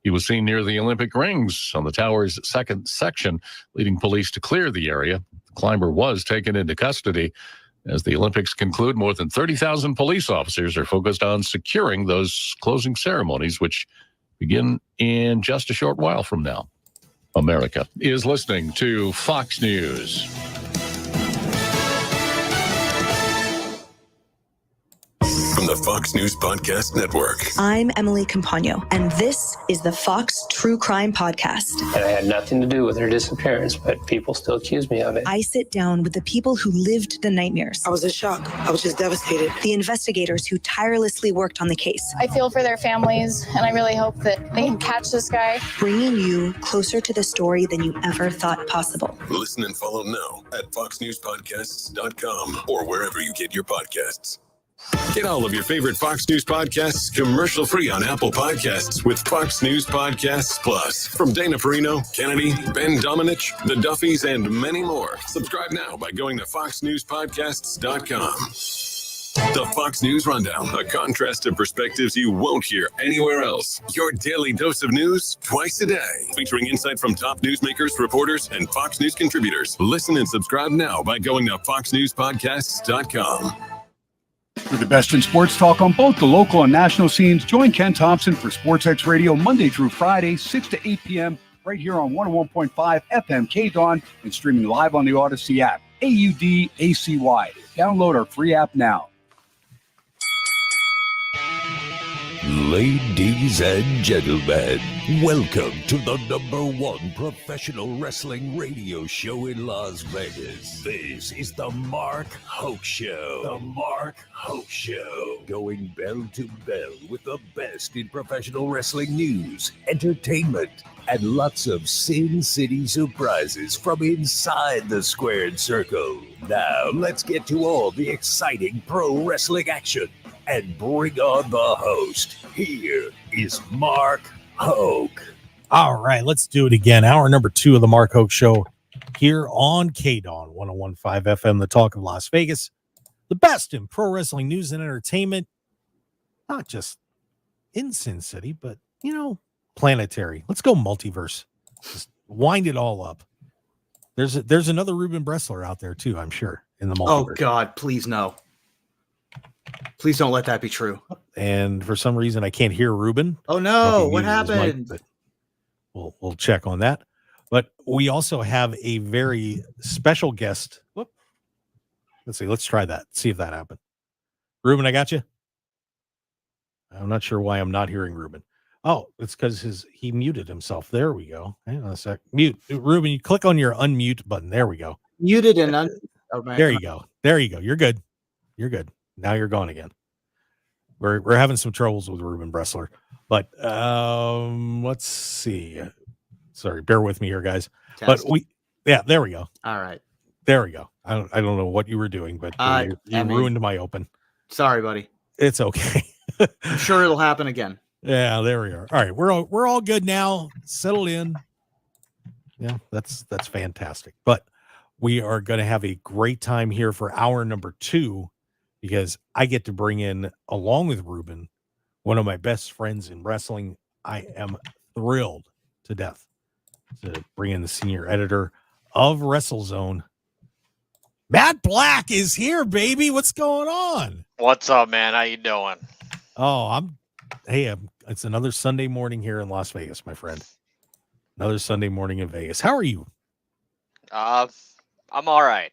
He was seen near the Olympic rings on the tower's second section, leading police to clear the area. The climber was taken into custody. As the Olympics conclude, more than 30,000 police officers are focused on securing those closing ceremonies, which begin in just a short while from now. America is listening to Fox News. From the Fox News Podcast Network. I'm Emily Campagno, and this is the Fox True Crime Podcast. And I had nothing to do with her disappearance, but people still accuse me of it. I sit down with the people who lived the nightmares. I was in shock. I was just devastated. The investigators who tirelessly worked on the case. I feel for their families, and I really hope that they can catch this guy. Bringing you closer to the story than you ever thought possible. Listen and follow now at foxnewspodcasts.com or wherever you get your podcasts. Get all of your favorite Fox News podcasts commercial-free on Apple Podcasts with Fox News Podcasts Plus. From Dana Perino, Kennedy, Ben Domenech, The Duffys, and many more. Subscribe now by going to foxnewspodcasts.com. The Fox News Rundown, a contrast of perspectives you won't hear anywhere else. Your daily dose of news twice a day, featuring insight from top newsmakers, reporters, and Fox News contributors. Listen and subscribe now by going to foxnewspodcasts.com. For the best in sports talk on both the local and national scenes, join Ken Thompson for SportsX Radio Monday through Friday, 6 to 8 p.m. right here on 101.5 FM KDAWN and streaming live on the Odyssey app. AUDACY. Download our free app now. Ladies and gentlemen, welcome to the #1 professional wrestling radio show in Las Vegas. This is the Mark Hoke Show. The Mark Hoke Show. Going bell to bell with the best in professional wrestling news, entertainment, and lots of Sin City surprises from inside the squared circle. Now, let's get to all the exciting pro wrestling action. And bring on the host. Here is Mark Hoke. All right, let's do it again. Hour number 2 of the Mark Hoke Show here on KDAWN 101.5 FM, the talk of Las Vegas. The best in pro wrestling news and entertainment, not just in Sin City, but, planetary. Let's go multiverse. Just wind it all up. There's another Reuben Bresler out there, too, I'm sure, in the multiverse. Oh, God, please no. Please don't let that be true. And for some reason, I can't hear Reuben. Oh, no. What happened? We'll check on that. But we also have a very special guest. Whoop. Let's see. Let's try that. See if that happened. Reuben, I got you. I'm not sure why I'm not hearing Reuben. Oh, it's because he muted himself. There we go. Hang on a sec. Mute. Reuben, you click on your unmute button. There we go. Muted and There you go. There you go. You're good. You're good. Now you're gone again. We're having some troubles with Reuben Bresler, but let's see. Sorry, bear with me here, guys. But there we go. All right, there we go. I don't know what you were doing, but you ruined my open. Sorry, buddy. It's okay. I'm sure it'll happen again. Yeah, there we are. All right, we're all good now. Settled in. Yeah, that's fantastic. But We are going to have a great time here for hour number 2 because I get to bring in, along with Reuben, one of my best friends in wrestling. I am thrilled to death to bring in the senior editor of WrestleZone. Matt Black is here, baby. What's going on? What's up, man? How you doing? Oh, it's another Sunday morning here in Las Vegas, my friend. Another Sunday morning in Vegas. How are you? I'm all right.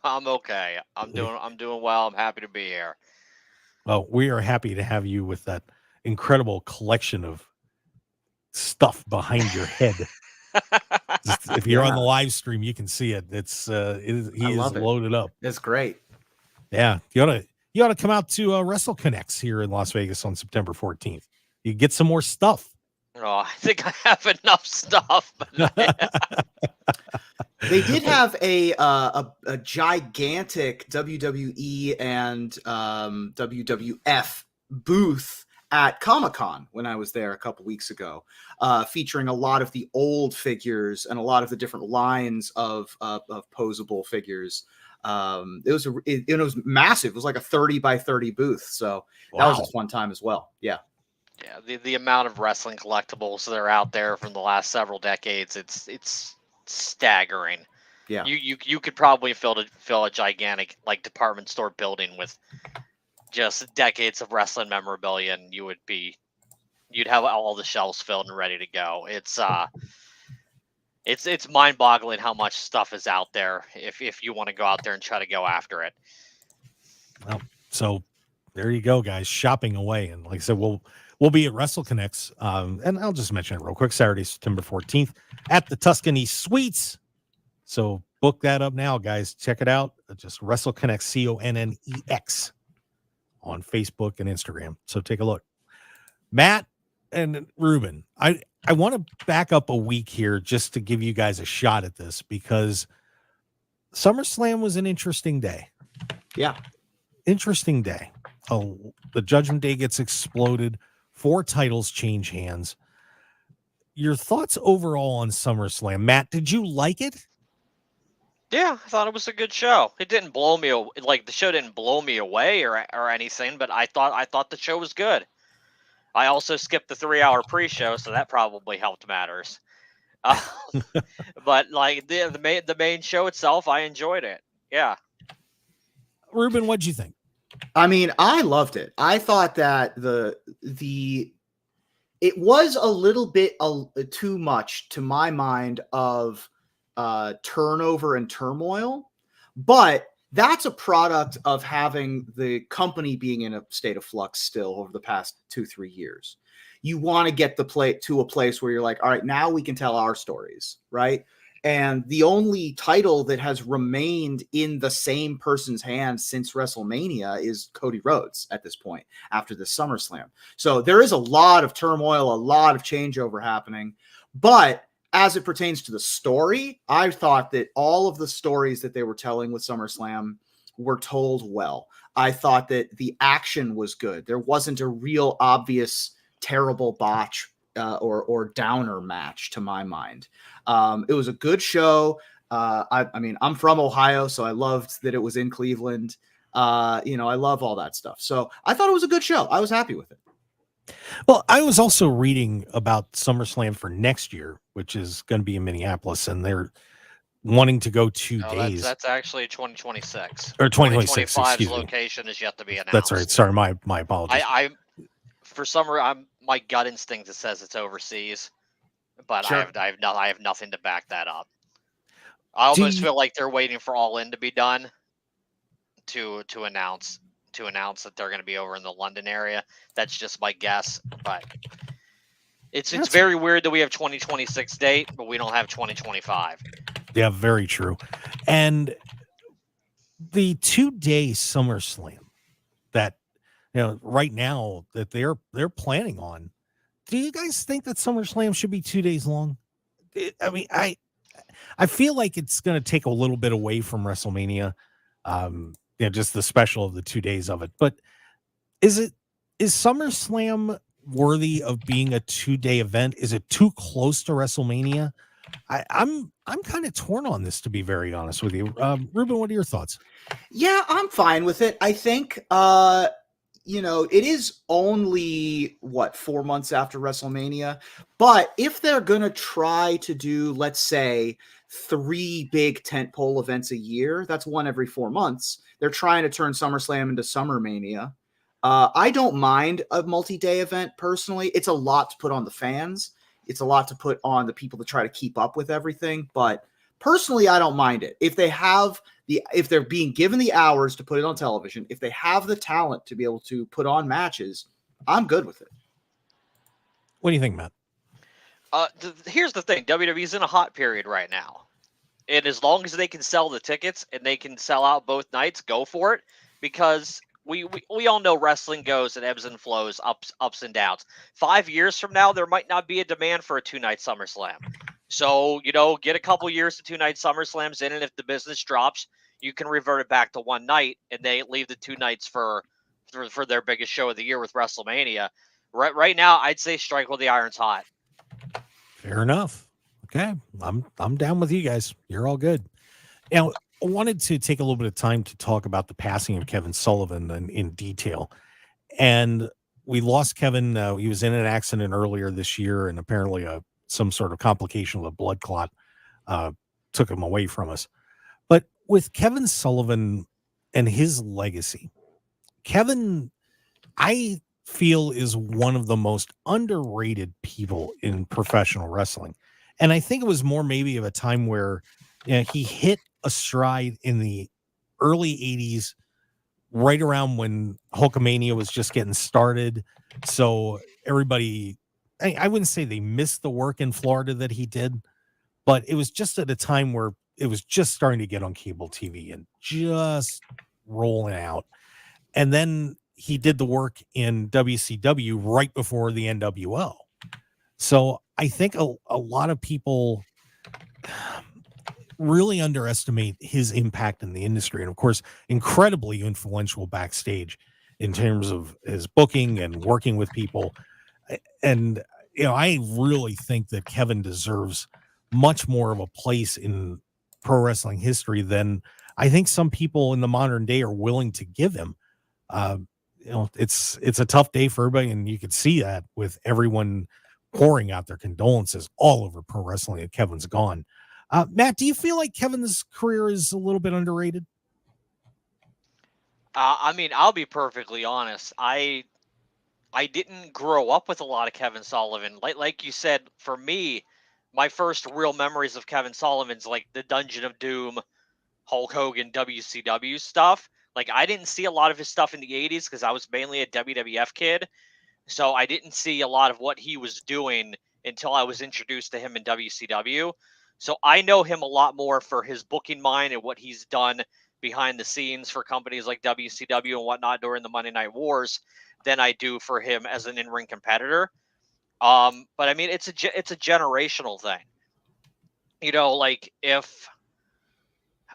I'm okay. I'm doing well. I'm happy to be here. Well, we are happy to have you with that incredible collection of stuff behind your head. If you're on the live stream, you can see it. He is loaded up. It's great. Yeah, you ought to come out to Wrestle Connects here in Las Vegas on September 14th. You get some more stuff. Oh, I think I have enough stuff. They did have a gigantic WWE and WWF booth at Comic-Con when I was there a couple weeks ago, featuring a lot of the old figures and a lot of the different lines of posable figures. It was massive. It was like a 30 by 30 booth. So that was a fun time as well. Yeah. Yeah. The amount of wrestling collectibles that are out there from the last several decades, it's staggering. Yeah. You could probably fill a gigantic department store building with just decades of wrestling memorabilia, and you'd have all the shelves filled and ready to go. It's mind-boggling how much stuff is out there if you want to go out there and try to go after it. Well, so there you go, guys, shopping away. And like I said, we'll be at Wrestle Connects, and I'll just mention it real quick, Saturday, September 14th at the Tuscany Suites. So book that up now, guys. Check it out. Just Wrestle Connects, CONNEX on Facebook and Instagram. So take a look. Matt and Reuben, I want to back up a week here just to give you guys a shot at this because SummerSlam was an interesting day. Yeah. Interesting day. Oh, the Judgment Day gets exploded. 4 titles change hands. Your thoughts overall on SummerSlam? Matt, did you like it? Yeah, I thought it was a good show. It didn't blow me the show didn't blow me away or anything, but I thought the show was good. I also skipped the 3-hour pre-show, so that probably helped matters. But the main show itself, I enjoyed it. Yeah. Reuben, what'd you think? I mean, I loved it. I thought that it was a little bit too much to my mind of turnover and turmoil, but that's a product of having the company being in a state of flux still over the past 2-3 years. You want to get the play to a place where you're like, all right, now we can tell our stories, right? And the only title that has remained in the same person's hands since WrestleMania is Cody Rhodes at this point after the SummerSlam. So there is a lot of turmoil, a lot of changeover happening. But as it pertains to the story, I thought that all of the stories that they were telling with SummerSlam were told well. I thought that the action was good. There wasn't a real obvious terrible botch or downer match to my mind. It was a good show. I mean, I'm from Ohio, so I loved that it was in Cleveland. I love all that stuff. So I thought it was a good show. I was happy with it. Well, I was also reading about SummerSlam for next year, which is going to be in Minneapolis, and they're wanting to go 2 days. That's actually 2026. Or 2026, 2025's location is yet to be announced. That's right. Sorry, my apologies. For some reason, my gut instinct that says it's overseas, but sure. I have nothing to back that up. I almost feel like they're waiting for All In to be done to announce that they're going to be over in the London area. That's just my guess, but it's very weird that we have 2026 date, but we don't have 2025. Yeah, very true. And the 2-day SummerSlam that right now that they're planning on. Do you guys think that SummerSlam should be 2 days long? I mean, I feel like it's going to take a little bit away from WrestleMania. Just the special of the 2 days of it. But is SummerSlam worthy of being a 2-day event? Is it too close to WrestleMania? I'm kind of torn on this, to be very honest with you. Reuben, what are your thoughts? Yeah, I'm fine with it. I think it is only 4 months after WrestleMania, but if they're gonna try to do, let's say, 3 big tentpole events a year, that's one every 4 months. They're trying to turn SummerSlam into SummerMania. I don't mind a multi-day event personally. It's a lot to put on the fans. It's a lot to put on the people to try to keep up with everything. But personally, I don't mind it. If they're being given the hours to put it on television, if they have the talent to be able to put on matches, I'm good with it. What do you think, Matt? Here's the thing. WWE's in a hot period right now. And as long as they can sell the tickets and they can sell out both nights, go for it. Because we all know wrestling goes and ebbs and flows, ups and downs. 5 years from now, there might not be a demand for a 2-night SummerSlam. So, get a couple years to 2-night SummerSlams in, and if the business drops, you can revert it back to 1 night, and they leave the 2 nights for their biggest show of the year with WrestleMania. Right now, I'd say strike while the iron's hot. Fair enough. Okay, I'm down with you guys. You're all good. Now, I wanted to take a little bit of time to talk about the passing of Kevin Sullivan in detail. And we lost Kevin. He was in an accident earlier this year, and apparently some sort of complication with a blood clot took him away from us. But with Kevin Sullivan and his legacy, Kevin, I feel, is one of the most underrated people in professional wrestling. And I think it was more maybe of a time where he hit a stride in the early 80s, right around when Hulkamania was just getting started. So everybody, I wouldn't say they missed the work in Florida that he did, but it was just at a time where it was just starting to get on cable TV and just rolling out. And then he did the work in WCW right before the NWO. So I think a lot of people really underestimate his impact in the industry. And of course, incredibly influential backstage in terms of his booking and working with people. And, I really think that Kevin deserves much more of a place in pro wrestling history than I think some people in the modern day are willing to give him. It's a tough day for everybody. And you could see that with everyone pouring out their condolences all over pro wrestling that Kevin's gone. Matt, do you feel like Kevin's career is a little bit underrated? I'll be perfectly honest. I didn't grow up with a lot of Kevin Sullivan. Like you said, for me, my first real memories of Kevin Sullivan's like the Dungeon of Doom, Hulk Hogan, WCW stuff. Like, I didn't see a lot of his stuff in the 80s because I was mainly a WWF kid. So I didn't see a lot of what he was doing until I was introduced to him in WCW. So I know him a lot more for his booking mind and what he's done behind the scenes for companies like WCW and whatnot during the Monday Night Wars than I do for him as an in-ring competitor. But I mean, it's a generational thing. Like if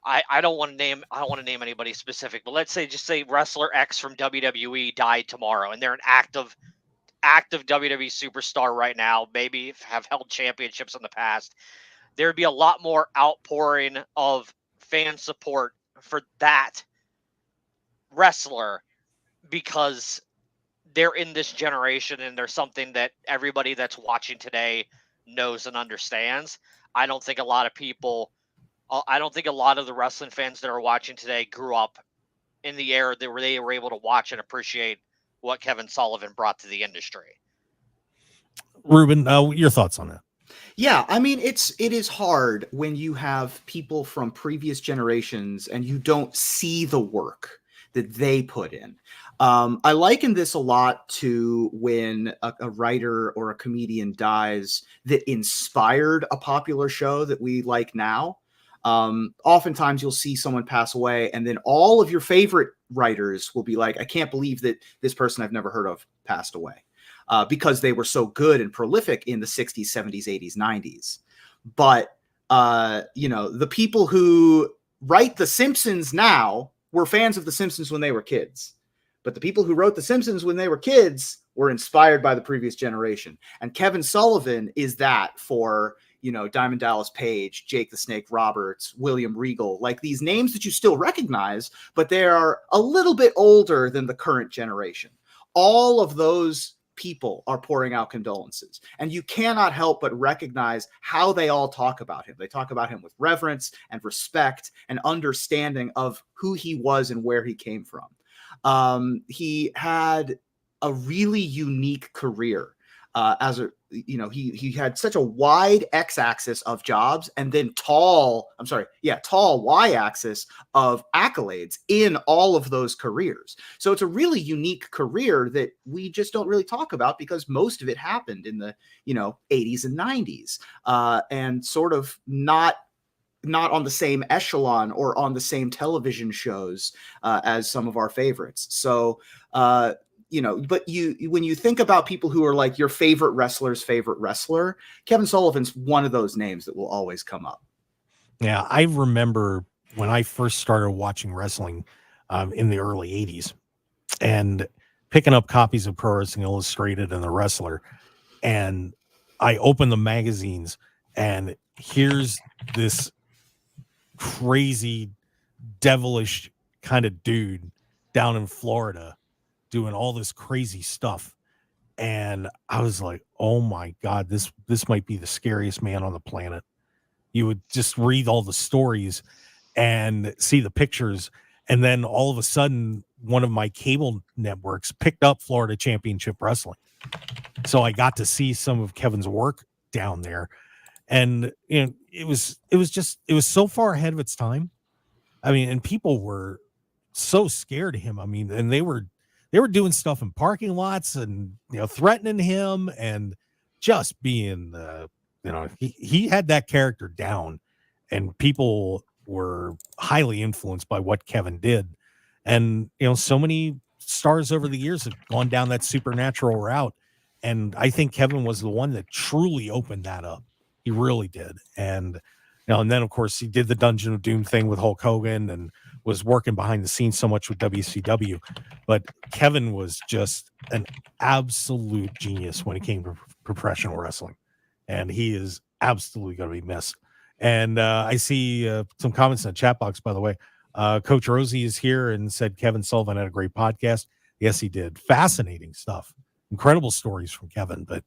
I don't want to name anybody specific, but let's say wrestler X from WWE died tomorrow, and they're an active WWE superstar right now, maybe have held championships in the past. There'd be a lot more outpouring of fan support for that wrestler because they're in this generation and they're something that everybody that's watching today knows and understands. I don't think a lot of the wrestling fans that are watching today grew up in the era that they were able to watch and appreciate what Kevin Sullivan brought to the industry. Reuben, your thoughts on that? Yeah, I mean, it is hard when you have people from previous generations and you don't see the work that they put in. I liken this a lot to when a writer or a comedian dies that inspired a popular show that we like now. Oftentimes you'll see someone pass away and then all of your favorite writers will be like, I can't believe that this person I've never heard of passed away. Because they were so good and prolific in the 60s, 70s, 80s, 90s. But, the people who write The Simpsons now were fans of The Simpsons when they were kids. But the people who wrote The Simpsons when they were kids were inspired by the previous generation. And Kevin Sullivan is that for, Diamond Dallas Page, Jake the Snake Roberts, William Regal, like these names that you still recognize, but they are a little bit older than the current generation. All of those people are pouring out condolences, and you cannot help but recognize how they all talk about him. They talk about him with reverence and respect and understanding of who he was and where he came from. He had a really unique career. He had such a wide x-axis of jobs and then tall y-axis of accolades in all of those careers. So it's a really unique career that we just don't really talk about because most of it happened in the 80s and 90s, and sort of not on the same echelon or on the same television shows as some of our favorites. So but when you think about people who are like your favorite wrestler's favorite wrestler, Kevin Sullivan's one of those names that will always come up. Yeah, I remember when I first started watching wrestling in the early 80s and picking up copies of Pro Wrestling Illustrated and The Wrestler, and I opened the magazines, and here's this crazy, devilish kind of dude down in Florida doing all this crazy stuff. And I was like, oh my God, this might be the scariest man on the planet. You would just read all the stories and see the pictures. And then all of a sudden, one of my cable networks picked up Florida Championship Wrestling. So I got to see some of Kevin's work down there. And it was so far ahead of its time. I mean, and people were so scared of him. I mean, and they were doing stuff in parking lots and, threatening him and just being, he had that character down, and people were highly influenced by what Kevin did. And, so many stars over the years have gone down that supernatural route. And I think Kevin was the one that truly opened that up. He really did. And, and then of course he did the Dungeon of Doom thing with Hulk Hogan and was working behind the scenes so much with WCW, but Kevin was just an absolute genius when it came to professional wrestling, and he is absolutely going to be missed. And I see some comments in the chat box, by the way. Coach Rosie is here and said Kevin Sullivan had a great podcast. Yes, he did. Fascinating stuff. Incredible stories from Kevin. But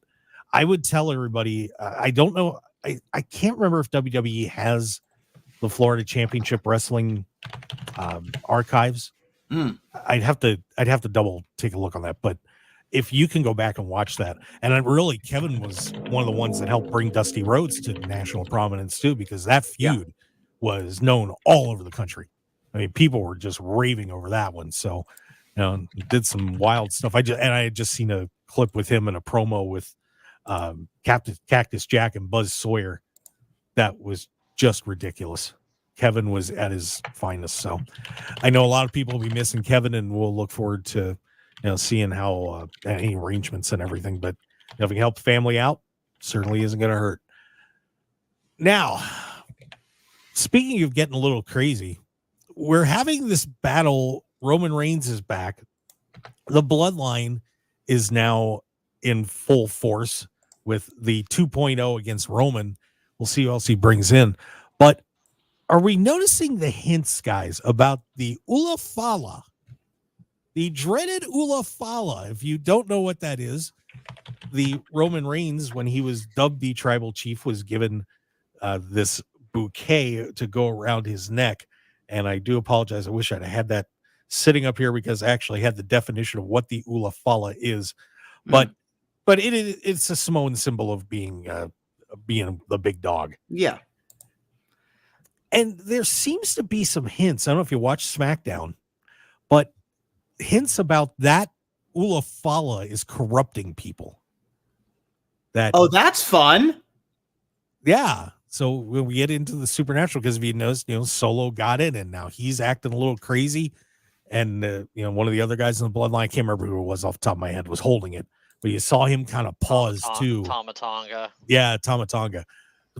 I would tell everybody, I don't know. I can't remember if WWE has the Florida Championship Wrestling archives. I'd have to double take a look on that. But if you can go back and watch that, and Kevin was one of the ones that helped bring Dusty Rhodes to national prominence too, because that feud was known all over the country. I mean, people were just raving over that one. So, he did some wild stuff. I had just seen a clip with him in a promo with Cactus Jack and Buzz Sawyer. That was just ridiculous. Kevin was at his finest. So I know a lot of people will be missing Kevin, and we'll look forward to, seeing how any arrangements and everything, but if we can help the family out, certainly isn't going to hurt. Now, speaking of getting a little crazy, we're having this battle. Roman Reigns is back. The bloodline is now in full force with the 2.0 against Roman. We'll see who else he brings in. But are we noticing the hints, guys, about the Ula Fala? The dreaded Ula Fala. If you don't know what that is, the Roman Reigns, when he was dubbed the tribal chief, was given this bouquet to go around his neck. And I do apologize. I wish I'd had that sitting up here because I actually had the definition of what the Ula Fala is. But it's a Samoan symbol of being the big dog. Yeah. And there seems to be some hints. I don't know if you watch SmackDown, but hints about that Ula Fala is corrupting people. That's fun. Yeah. So when we get into the supernatural, because if you notice, Solo got it, and now he's acting a little crazy. And, one of the other guys in the bloodline, I can't remember who it was off the top of my head, was holding it. But you saw him kind of pause too. Tama Tonga. Yeah, Tama Tonga.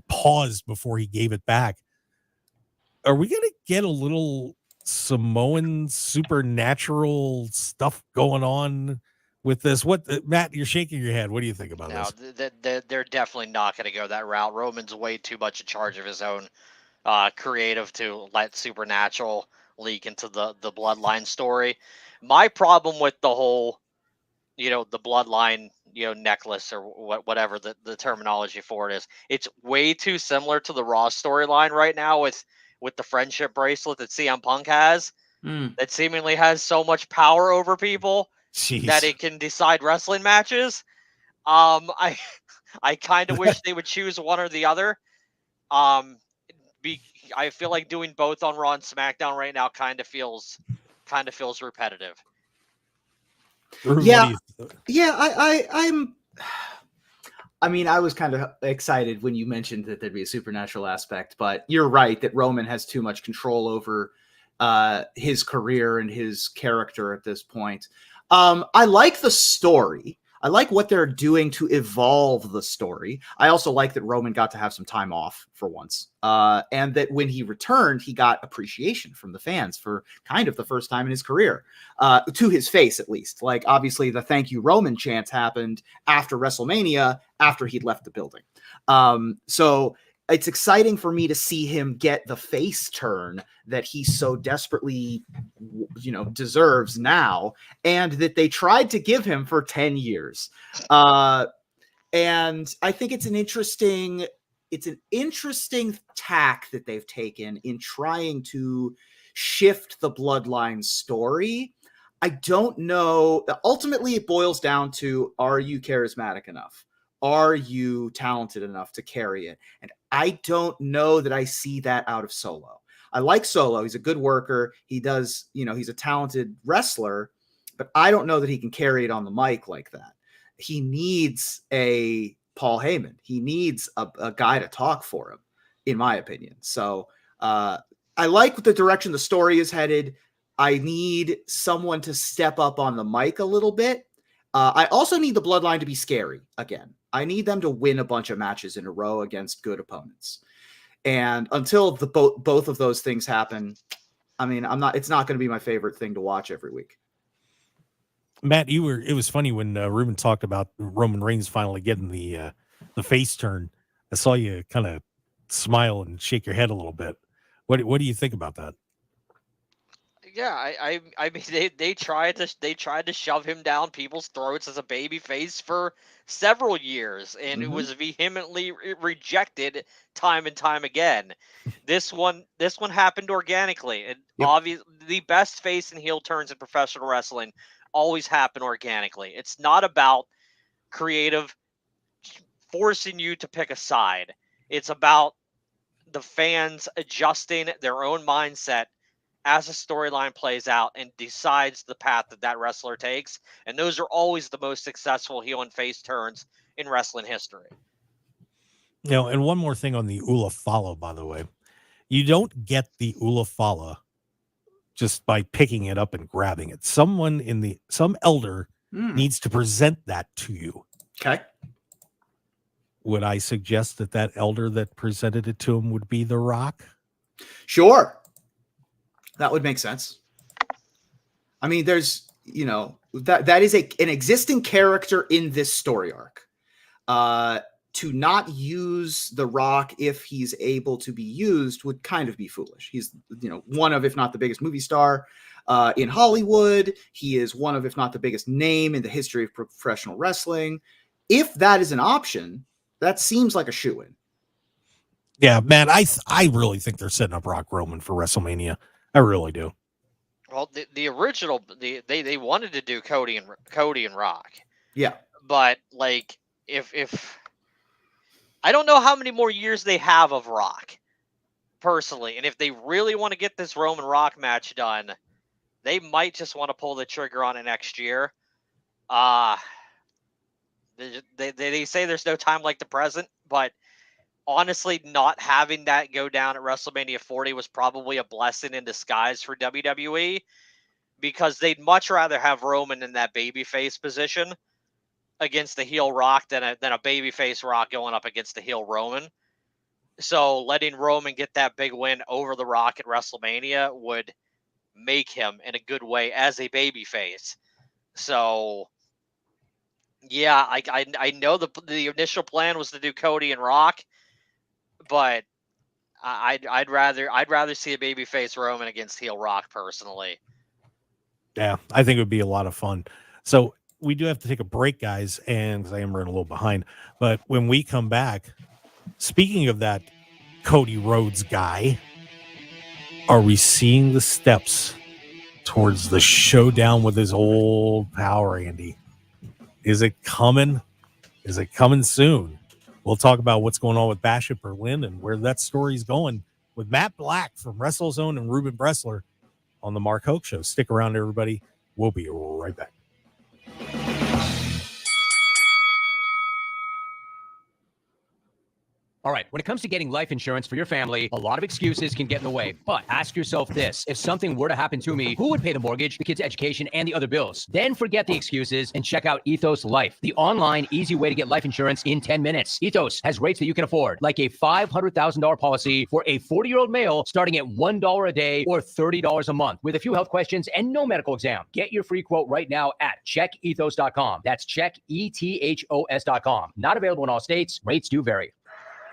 Paused before he gave it back. Are we going to get a little Samoan supernatural stuff going on with this. What Matt? You're shaking your head. What do you think about No, this? they're definitely not going to go that route. Roman's way too much in charge of his own creative to let Supernatural leak into the Bloodline story. My problem with the whole, the Bloodline, necklace or whatever the terminology for it is, it's way too similar to the Raw storyline right now with the friendship bracelet that CM Punk has. That seemingly has so much power over people that it can decide wrestling matches. I kind of wish they would choose one or the other. I feel like doing both on Raw and SmackDown right now kind of feels repetitive. Yeah, I mean, I was kind of excited when you mentioned that there'd be a supernatural aspect, but you're right that Roman has too much control over his career and his character at this point. I like the story. I like what they're doing to evolve the story. I also like that Roman got to have some time off for once. And that when he returned, he got appreciation from the fans for kind of the first time in his career, to his face, at least. Like, obviously, the thank you Roman chants happened after WrestleMania, after he'd left the building. So it's exciting for me to see him get the face turn that he so desperately, deserves now, and that they tried to give him for 10 years. And I think it's an interesting tack that they've taken in trying to shift the Bloodline story. I don't know. Ultimately, it boils down to, are you charismatic enough? Are you talented enough to carry it? And I don't know that I see that out of Solo. I like Solo. He's a good worker. He does, he's a talented wrestler, but I don't know that he can carry it on the mic like that. He needs a Paul Heyman. He needs a guy to talk for him, in my opinion. So I like the direction the story is headed. I need someone to step up on the mic a little bit. I also need the Bloodline to be scary again. I need them to win a bunch of matches in a row against good opponents. And until both of those things happen, I mean, it's not going to be my favorite thing to watch every week. Matt, it was funny when Reuben talked about Roman Reigns finally getting the face turn. I saw you kind of smile and shake your head a little bit. What do you think about that? Yeah, I mean they tried to shove him down people's throats as a baby face for several years, and it was vehemently rejected time and time again. This one happened organically, and obviously the best face and heel turns in professional wrestling always happen organically. It's not about creative forcing you to pick a side. It's about the fans adjusting their own mindset as a storyline plays out and decides the path that wrestler takes. And those are always the most successful heel and face turns in wrestling history. And one more thing on the Ula Fala, by the way. You don't get the Ula Fala just by picking it up and grabbing it. Some elder needs to present that to you. Okay. Would I suggest that elder that presented it to him would be The Rock? Sure. That would make sense. I mean, there's, that is an existing character in this story arc. To not use The Rock if he's able to be used would kind of be foolish. He's, one of, if not the biggest movie star in Hollywood. He is one of, if not the biggest name in the history of professional wrestling. If that is an option, that seems like a shoo-in. Yeah, man, I really think they're setting up Rock Roman for WrestleMania. I really do. Well, the original, they wanted to do Cody and Rock. Yeah. But like, if I don't know how many more years they have of Rock, personally, and if they really want to get this Roman Rock match done, they might just want to pull the trigger on it next year. They say there's no time like the present, but honestly, not having that go down at WrestleMania 40 was probably a blessing in disguise for WWE, because they'd much rather have Roman in that babyface position against the heel Rock than a babyface Rock going up against the heel Roman. So letting Roman get that big win over the Rock at WrestleMania would make him in a good way as a babyface. So Yeah, I know the initial plan was to do Cody and Rock, but I'd rather see a babyface Roman against heel Rock personally. Yeah, I think it would be a lot of fun. So we do have to take a break, guys, and 'cause I am running a little behind. But when we come back, speaking of that Cody Rhodes guy, are we seeing the steps towards the showdown with his old pal Randy? Is it coming? Is it coming soon? We'll talk about what's going on with Bash at Berlin and where that story's going with Matt Black from WrestleZone and Reuben Bresler on the Mark Hoke Show. Stick around, everybody. We'll be right back. All right, when it comes to getting life insurance for your family, a lot of excuses can get in the way. But ask yourself this: if something were to happen to me, who would pay the mortgage, the kids' education, and the other bills? Then forget the excuses and check out Ethos Life, the online, easy way to get life insurance in 10 minutes. Ethos has rates that you can afford, like a $500,000 policy for a 40-year-old male starting at $1 a day or $30 a month with a few health questions and no medical exam. Get your free quote right now at checkethos.com. That's checkethos.com. Not available in all states. Rates do vary.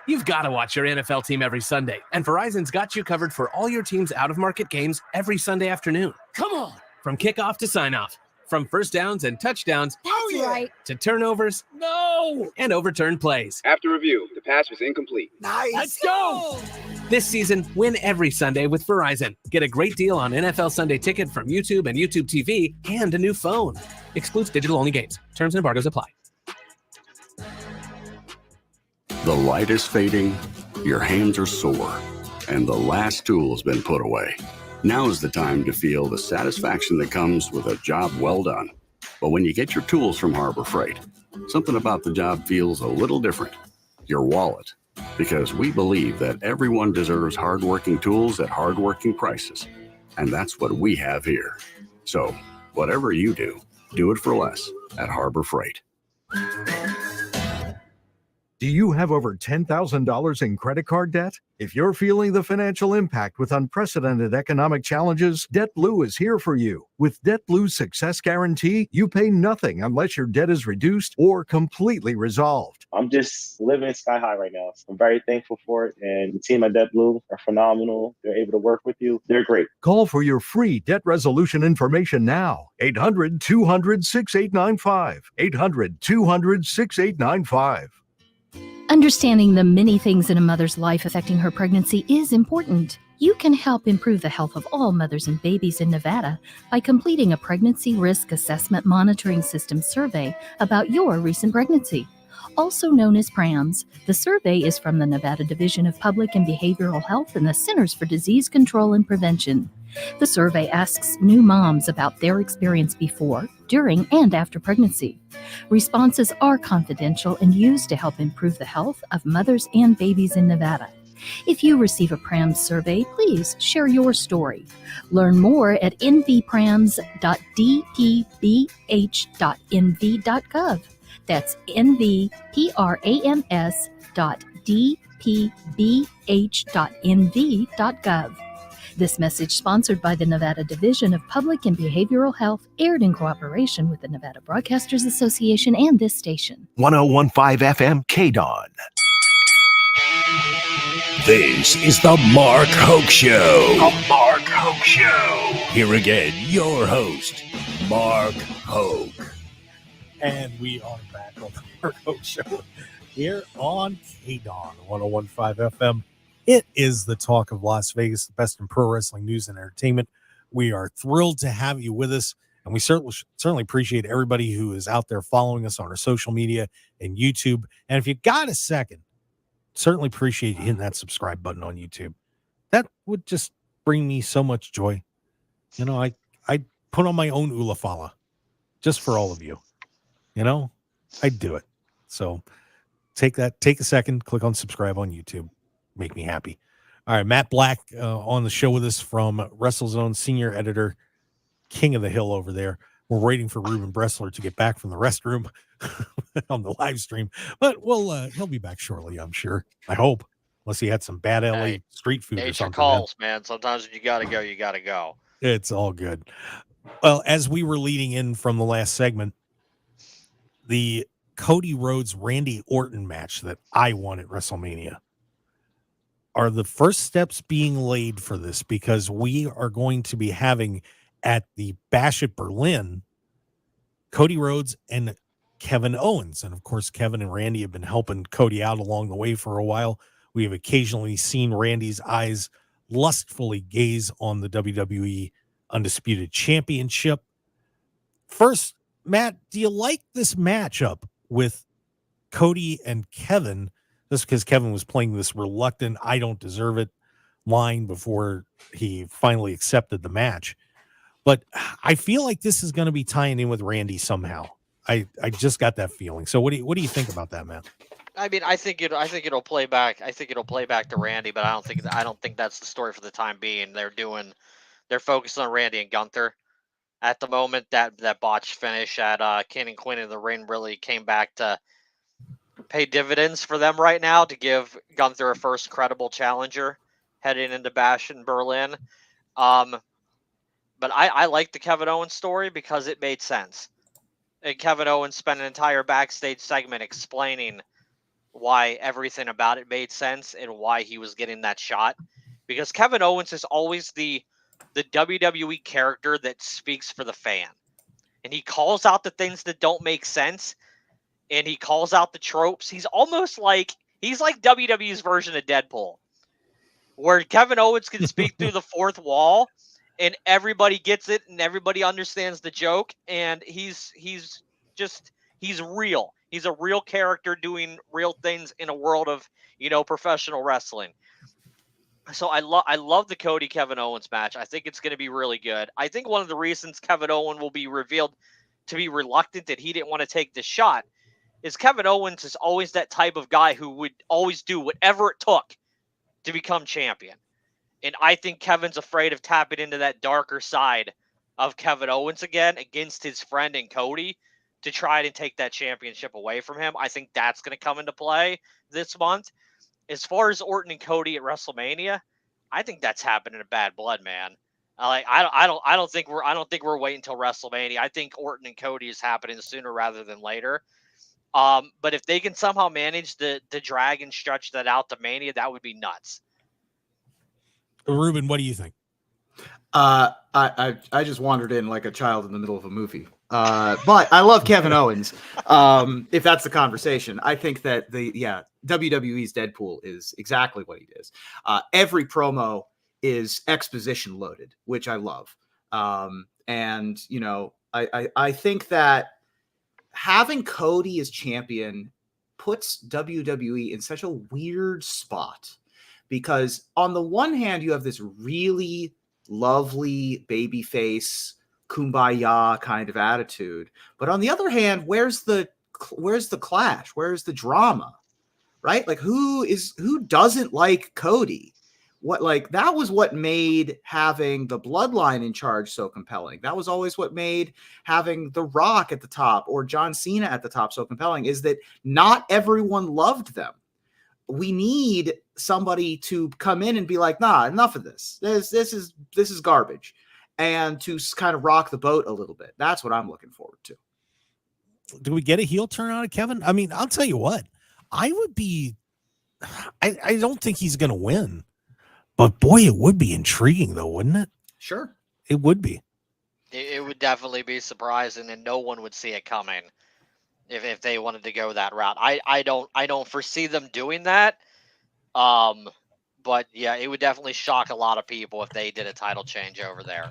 You've got to watch your NFL team every Sunday, and Verizon's got you covered for all your team's out-of-market games every Sunday afternoon. Come on! From kickoff to sign-off, from first downs and touchdowns Right. to turnovers and overturned plays. After review, the pass was incomplete. Nice! Let's go! This season, win every Sunday with Verizon. Get a great deal on NFL Sunday Ticket from YouTube and YouTube TV and a new phone. Excludes digital-only games. Terms and embargoes apply. The light is fading, your hands are sore, and the last tool has been put away. Now is the time to feel the satisfaction that comes with a job well done. But when you get your tools from Harbor Freight, something about the job feels a little different. Your wallet. Because we believe that everyone deserves hardworking tools at hardworking prices. And that's what we have here. So, whatever you do it for less at Harbor Freight. Do you have over $10,000 in credit card debt? If you're feeling the financial impact with unprecedented economic challenges, DebtBlue is here for you. With DebtBlue's Success Guarantee, you pay nothing unless your debt is reduced or completely resolved. I'm just living sky high right now. So I'm very thankful for it. And the team at DebtBlue are phenomenal. They're able to work with you. They're great. Call for your free debt resolution information now. 800-200-6895. 800-200-6895. Understanding the many things in a mother's life affecting her pregnancy is important. You can help improve the health of all mothers and babies in Nevada by completing a Pregnancy Risk Assessment Monitoring System survey about your recent pregnancy. Also known as PRAMS, the survey is from the Nevada Division of Public and Behavioral Health and the Centers for Disease Control and Prevention. The survey asks new moms about their experience before, during, and after pregnancy. Responses are confidential and used to help improve the health of mothers and babies in Nevada. If you receive a PRAMS survey, please share your story. Learn more at nvprams.dpbh.nv.gov. That's nvprams.dpbh.nv.gov. This message, sponsored by the Nevada Division of Public and Behavioral Health, aired in cooperation with the Nevada Broadcasters Association and this station. 101.5 FM KDAWN. This is the Mark Hoke Show. The Mark Hoke Show. Here again, your host, Mark Hoke. And we are back on the Mark Hoke Show here on KDAWN 101.5 FM. It is the talk of Las Vegas, the best in pro wrestling news and entertainment. We are thrilled to have you with us, and we certainly appreciate everybody who is out there following us on our social media and YouTube. And if you got a second, certainly appreciate you hitting that subscribe button on YouTube. That would just bring me so much joy. You know, I put on my own Ulafala just for all of you. You know, I'd do it. So take a second, click on subscribe on YouTube. Make me happy. All right, Matt Black on the show with us from WrestleZone, senior editor, king of the hill over there. We're waiting for Reuben Bresler to get back from the restroom on the live stream, but he'll be back shortly, I'm sure. I hope, unless he had some bad LA street food or something. Calls, man. Sometimes when you gotta go, you gotta go. It's all good. Well, as we were leading in from the last segment, the Cody Rhodes Randy Orton match that I won at WrestleMania are the first steps being laid for this, because we are going to be having at the Bash at Berlin Cody Rhodes and Kevin Owens. And of course, Kevin and Randy have been helping Cody out along the way for a while. We have occasionally seen Randy's eyes lustfully gaze on the WWE Undisputed Championship. First, Matt, do you like this matchup with Cody and Kevin? Just because Kevin was playing this reluctant, I don't deserve it line before he finally accepted the match. But I feel like this is going to be tying in with Randy somehow. I just got that feeling. So what do you think about that, Matt? I mean, I think it'll play back. I think it'll play back to Randy, but I don't think that's the story for the time being. They're focused on Randy and Gunther at the moment. That botched finish at King and Queen in the ring really came back to pay dividends for them right now, to give Gunther a first credible challenger heading into Bash in Berlin. But I like the Kevin Owens story because it made sense. And Kevin Owens spent an entire backstage segment explaining why everything about it made sense and why he was getting that shot. Because Kevin Owens is always the WWE character that speaks for the fan. And he calls out the things that don't make sense. And he calls out the tropes. He's like WWE's version of Deadpool, where Kevin Owens can speak through the fourth wall and everybody gets it and everybody understands the joke. And he's real. He's a real character doing real things in a world of, professional wrestling. So I love the Cody Kevin Owens match. I think it's going to be really good. I think one of the reasons Kevin Owens will be revealed to be reluctant that he didn't want to take the shot is Kevin Owens is always that type of guy who would always do whatever it took to become champion. And I think Kevin's afraid of tapping into that darker side of Kevin Owens again against his friend and Cody to try to take that championship away from him. I think that's going to come into play this month. As far as Orton and Cody at WrestleMania, I think that's happening in Bad Blood, man. I don't think we're waiting until WrestleMania. I think Orton and Cody is happening sooner rather than later. But if they can somehow manage the drag and stretch that out to Mania, that would be nuts. Reuben, what do you think? I just wandered in like a child in the middle of a movie. But I love Kevin Owens. If that's the conversation, I think that WWE's Deadpool is exactly what he is. Every promo is exposition loaded, which I love. And I think that having Cody as champion puts WWE in such a weird spot, because on the one hand, you have this really lovely babyface kumbaya kind of attitude, but on the other hand, where's the clash? Where's the drama? Right? Like who doesn't like Cody? That was what made having the Bloodline in charge so compelling. That was always what made having The Rock at the top or John Cena at the top so compelling, is that not everyone loved them. We need somebody to come in and be like, nah, enough of this. This is garbage. And to kind of rock the boat a little bit. That's what I'm looking forward to. Do we get a heel turn out of Kevin? I mean, I'll tell you what, I don't think he's going to win, but boy, it would be intriguing though, wouldn't it? Sure. It would be. It would definitely be surprising, and no one would see it coming if they wanted to go that route. I don't foresee them doing that. But yeah, it would definitely shock a lot of people if they did a title change over there.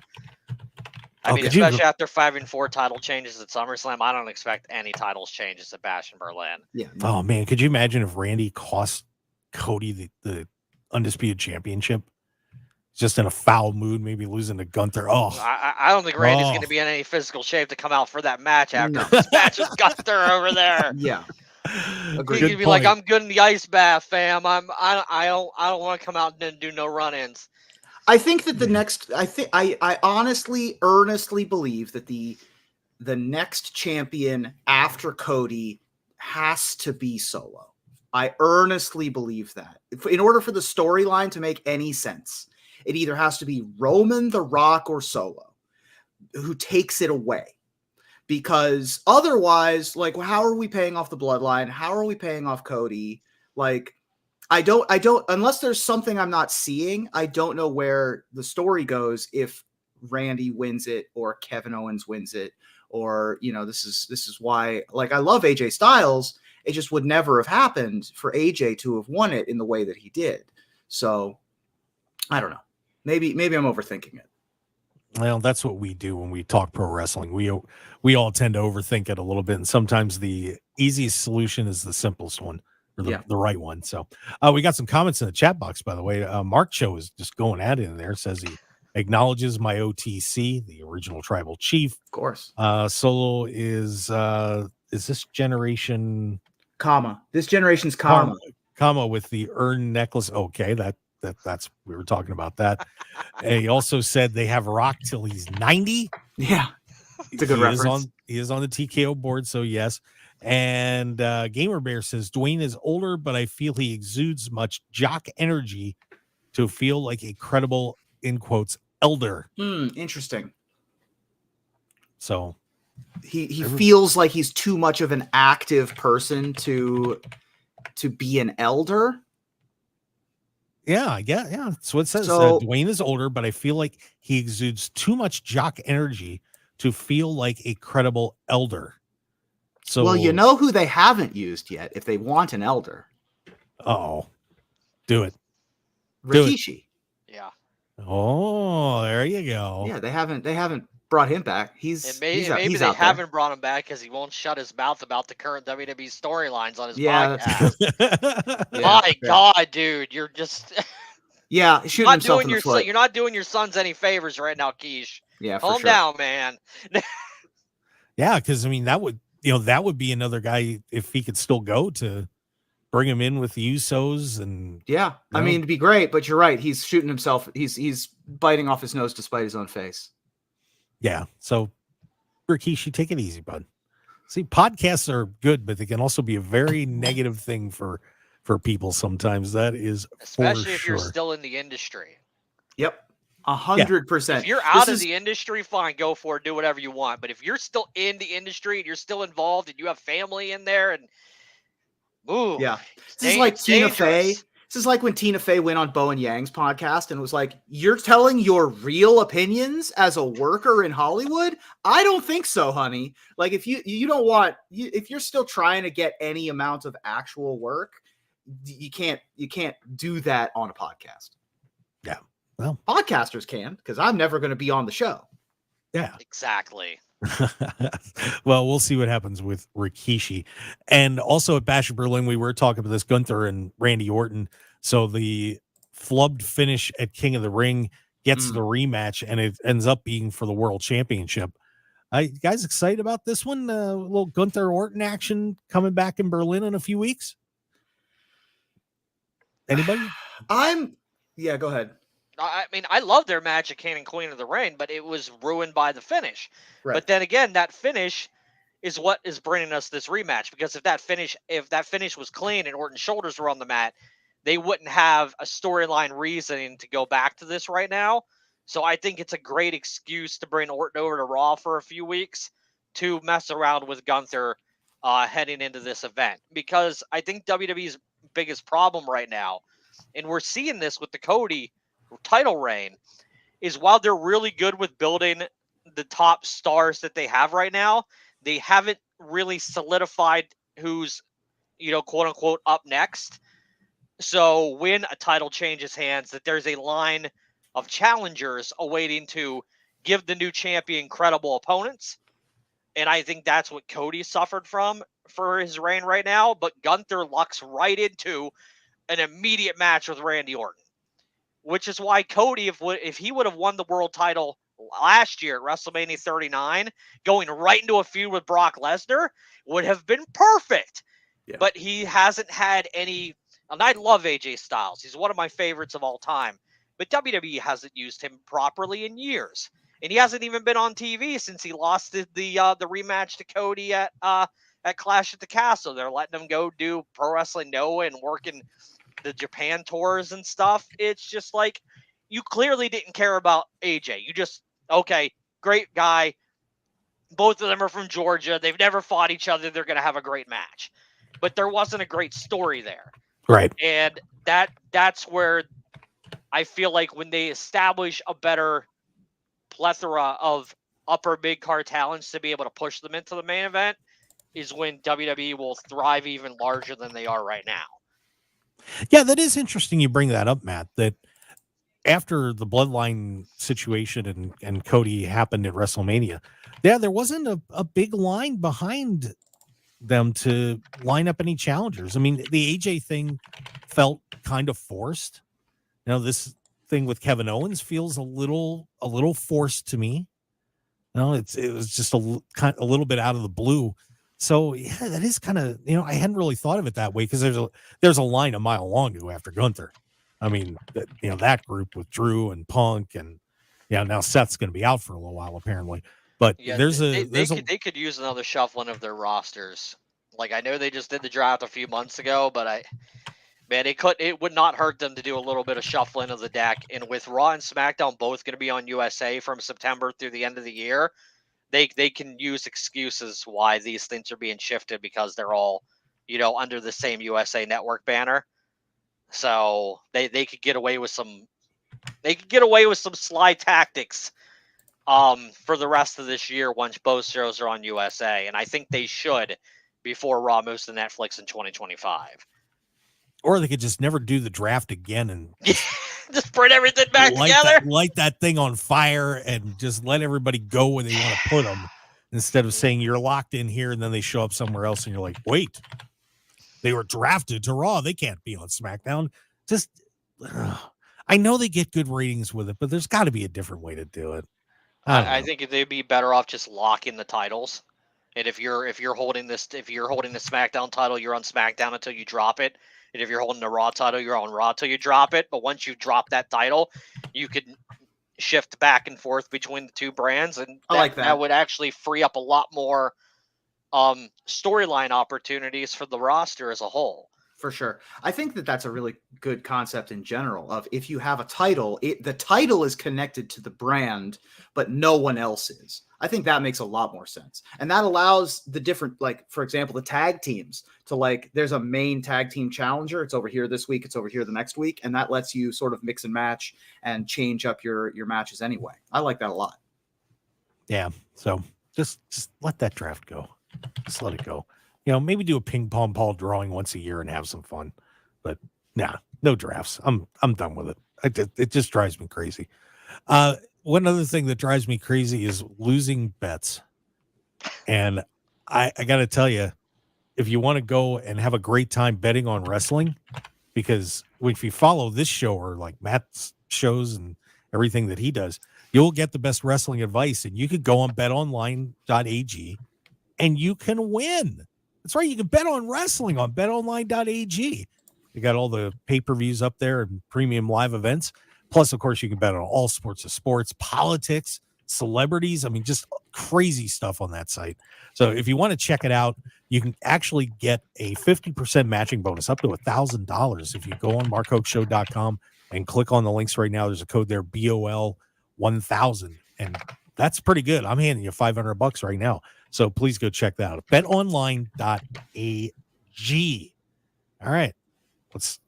I mean, especially after 5 and 4 title changes at SummerSlam, I don't expect any titles changes at Bash in Berlin. Yeah. Oh man, could you imagine if Randy cost Cody the Undisputed Championship? Just in a foul mood, maybe losing to Gunther. Oh, I don't think Randy's going to be in any physical shape to come out for that match after this match with Gunther over there. Yeah. He could be like, I'm good in the ice bath, fam. I don't want to come out and do no run-ins. I think that I honestly, earnestly believe that the next champion after Cody has to be Solo. I earnestly believe that. In order for the storyline to make any sense, it either has to be Roman, The Rock, or Solo who takes it away. because otherwise, like, how are we paying off the bloodline? How are we paying off Cody? Like, I don't, unless there's something I'm not seeing, I don't know where the story goes if Randy wins it or Kevin Owens wins it, or, you know, this is why, like, I love AJ Styles. It just would never have happened for AJ to have won it in the way that he did. So I don't know. Maybe I'm overthinking it. Well, that's what we do when we talk pro wrestling. We all tend to overthink it a little bit, and sometimes the easiest solution is the simplest one, or the right one. So we got some comments in the chat box, by the way. Mark Cho is just going at it in there. Says he acknowledges my OTC, the original tribal chief. Of course. Solo is this generation this generation's comma with the urn necklace. Okay, that's we were talking about that. And he also said they have Rock till he's 90. Yeah, it's a good reference. He is on the TKO board, so yes. And Gamer Bear says Dwayne is older, but I feel he exudes much jock energy to feel like a credible, in quotes, elder. Interesting. So he feels like he's too much of an active person to be an elder. Yeah, that's what it says. So, Dwayne is older, but I feel like he exudes too much jock energy to feel like a credible elder. So, well, you know who they haven't used yet if they want an elder? Oh, do it. Rikishi. Yeah. Oh, there you go. Yeah, they haven't brought him back. Maybe they haven't brought him back because he won't shut his mouth about the current WWE storylines on his podcast. My God, dude, you're just shooting himself in the foot. You're not doing your sons any favors right now, Keish. Yeah, calm down, man. Yeah, because I mean that would be another guy if he could still go to bring him in with the Usos and I mean it'd be great, but you're right. He's shooting himself. He's biting off his nose to spite his own face. Yeah. So Rikishi, take it easy, bud. See, podcasts are good, but they can also be a very negative thing for people sometimes. That is especially if you're still in the industry. Yep. 100%. If you're out of the industry, fine, go for it, do whatever you want. But if you're still in the industry and you're still involved and you have family in there and this is like Tina Fey. This is like when Tina Fey went on Bo and Yang's podcast and was like, "You're telling your real opinions as a worker in Hollywood? I don't think so, honey. Like, if you don't want, if you're still trying to get any amount of actual work, you can't do that on a podcast." Yeah, well, podcasters can, because I'm never going to be on the show. Yeah, exactly. Well, we'll see what happens with Rikishi. And also at Bash of Berlin, we were talking about this Gunther and Randy Orton. So the flubbed finish at King of the Ring gets the rematch, and it ends up being for the World Championship. You guys excited about this one? A little Gunther Orton action coming back in Berlin in a few weeks? Anybody? Yeah, go ahead. I mean, I love their match at King and Queen of the Ring, but it was ruined by the finish. Right. But then again, that finish is what is bringing us this rematch, because if that finish was clean and Orton's shoulders were on the mat, they wouldn't have a storyline reasoning to go back to this right now. So I think it's a great excuse to bring Orton over to Raw for a few weeks to mess around with Gunther heading into this event, because I think WWE's biggest problem right now, and we're seeing this with the Cody title reign, is while they're really good with building the top stars that they have right now, they haven't really solidified who's, quote unquote, up next. So when a title changes hands, that there's a line of challengers awaiting to give the new champion credible opponents. And I think that's what Cody suffered from for his reign right now. But Gunther lucks right into an immediate match with Randy Orton, which is why Cody, if he would have won the world title last year at WrestleMania 39, going right into a feud with Brock Lesnar would have been perfect. Yeah. But he hasn't had any, and I love AJ Styles. He's one of my favorites of all time. But WWE hasn't used him properly in years. And he hasn't even been on TV since he lost the rematch to Cody at Clash at the Castle. They're letting him go do Pro Wrestling Noah and working the Japan tours and stuff. It's just like, you clearly didn't care about AJ. You just, okay, great guy, both of them are from Georgia. They've never fought each other. They're going to have a great match. But there wasn't a great story there. Right. And that's where I feel like when they establish a better plethora of upper mid-card talents to be able to push them into the main event is when WWE will thrive even larger than they are right now. Yeah, that is interesting you bring that up, Matt, that after the Bloodline situation and Cody happened at WrestleMania, there wasn't a big line behind them to line up any challengers. I mean, the AJ thing felt kind of forced. You know, this thing with Kevin Owens feels a little forced to me. You know, it was just a little bit out of the blue. So yeah, that is kind of, you know, I hadn't really thought of it that way because there's a line a mile long to go after Gunther. I mean, that group with Drew and Punk and now Seth's going to be out for a little while apparently. But yeah, they could use another shuffling of their rosters. Like I know they just did the draft a few months ago, but it would not hurt them to do a little bit of shuffling of the deck. And with Raw and SmackDown both going to be on USA from September through the end of the year, they can use excuses why these things are being shifted because they're all, under the same USA Network banner. So they could get away with some sly tactics for the rest of this year once both shows are on USA. And I think they should before Raw moves to Netflix in 2025. Or they could just never do the draft again and just bring everything back together. Light that thing on fire and just let everybody go where they want to put them instead of saying you're locked in here and then they show up somewhere else and you're like, wait, they were drafted to Raw. They can't be on SmackDown. Just, I know they get good ratings with it, but there's got to be a different way to do it. I think they'd be better off just locking the titles. And if you're holding the SmackDown title, you're on SmackDown until you drop it. And if you're holding the Raw title, you're on Raw till you drop it. But once you drop that title, you could shift back and forth between the two brands, and that would actually free up a lot more storyline opportunities for the roster as a whole. For sure. I think that's a really good concept in general of if you have a title, the title is connected to the brand, but no one else is. I think that makes a lot more sense. And that allows the different, for example, the tag teams to there's a main tag team challenger. It's over here this week. It's over here the next week. And that lets you sort of mix and match and change up your matches anyway. I like that a lot. Yeah. So just let that draft go. Just let it go. Maybe do a ping pong ball drawing once a year and have some fun, but no drafts. I'm done with it. It just drives me crazy. One other thing that drives me crazy is losing bets. And I got to tell you, if you want to go and have a great time betting on wrestling, because if you follow this show or like Matt's shows and everything that he does, you'll get the best wrestling advice. And you could go on betonline.ag and you can win. That's right. You can bet on wrestling on betonline.ag. You got all the pay-per-views up there and premium live events. Plus, of course, you can bet on all sorts of sports, politics, celebrities. I mean, just crazy stuff on that site. So if you want to check it out, you can actually get a 50% matching bonus up to $1,000 if you go on markhokeshow.com and click on the links right now. There's a code there, BOL1000. And that's pretty good. I'm handing you $500 right now. So please go check that out. betonline.ag. All right. Let's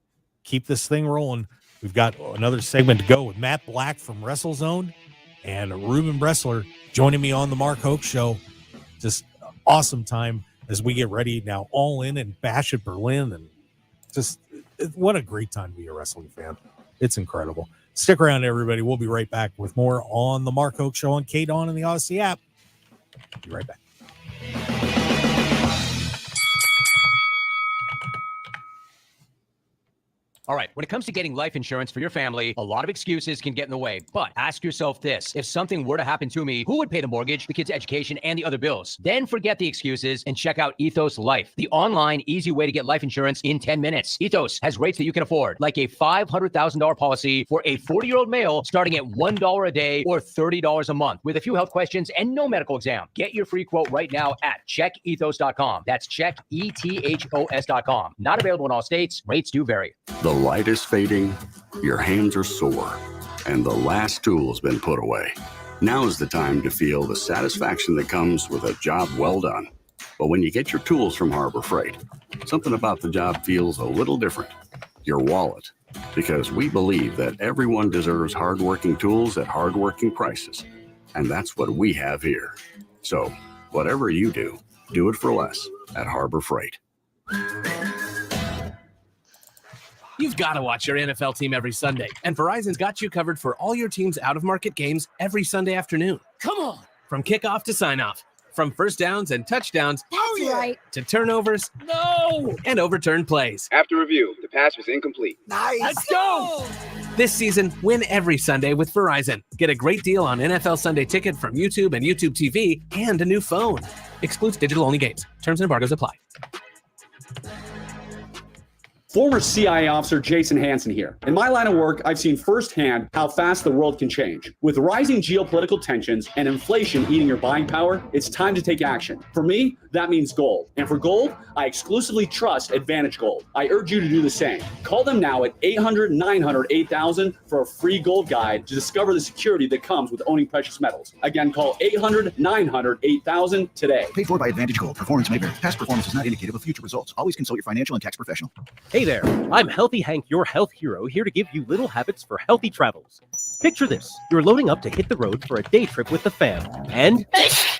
keep this thing rolling. We've got another segment to go with Matt Black from WrestleZone and Reuben Bresler joining me on the Mark Hoke Show. Just awesome time as we get ready now, All In and Bash at Berlin. And just what a great time to be a wrestling fan. It's incredible. Stick around, everybody. We'll be right back with more on the Mark Hoke Show on KDAWN and the Odyssey app. Be right back. All right, when it comes to getting life insurance for your family, a lot of excuses can get in the way. But ask yourself this: if something were to happen to me, who would pay the mortgage, the kids' education, and the other bills? Then forget the excuses and check out Ethos Life, the online, easy way to get life insurance in 10 minutes. Ethos has rates that you can afford, like a $500,000 policy for a 40-year-old male starting at $1 a day or $30 a month with a few health questions and no medical exam. Get your free quote right now at checkethos.com. That's checkethos.com. Not available in all states. Rates do vary. The light is fading, your hands are sore, and the last tool has been put away. Now is the time to feel the satisfaction that comes with a job well done. But when you get your tools from Harbor Freight, something about the job feels a little different. Your wallet. Because we believe that everyone deserves hardworking tools at hardworking prices. And that's what we have here. So, whatever you do, do it for less at Harbor Freight. You've got to watch your NFL team every Sunday, and Verizon's got you covered for all your team's out-of-market games every Sunday afternoon. Come on! From kickoff to sign-off, from first downs and touchdowns Right. to turnovers and overturned plays. After review, the pass was incomplete. Let's go! This season, win every Sunday with Verizon. Get a great deal on NFL Sunday Ticket from YouTube and YouTube TV and a new phone. Excludes digital-only games. Terms and embargoes apply. Former CIA officer Jason Hansen here. In my line of work, I've seen firsthand how fast the world can change. With rising geopolitical tensions and inflation eating your buying power, it's time to take action. For me, that means gold. And for gold, I exclusively trust Advantage Gold. I urge you to do the same. Call them now at 800-900-8000 for a free gold guide to discover the security that comes with owning precious metals. Again, call 800-900-8000 today. Paid for by Advantage Gold. Performance may vary. Past performance is not indicative of future results. Always consult your financial and tax professional. Hey there, I'm Healthy Hank, your health hero, here to give you little habits for healthy travels. Picture this, you're loading up to hit the road for a day trip with the fam, and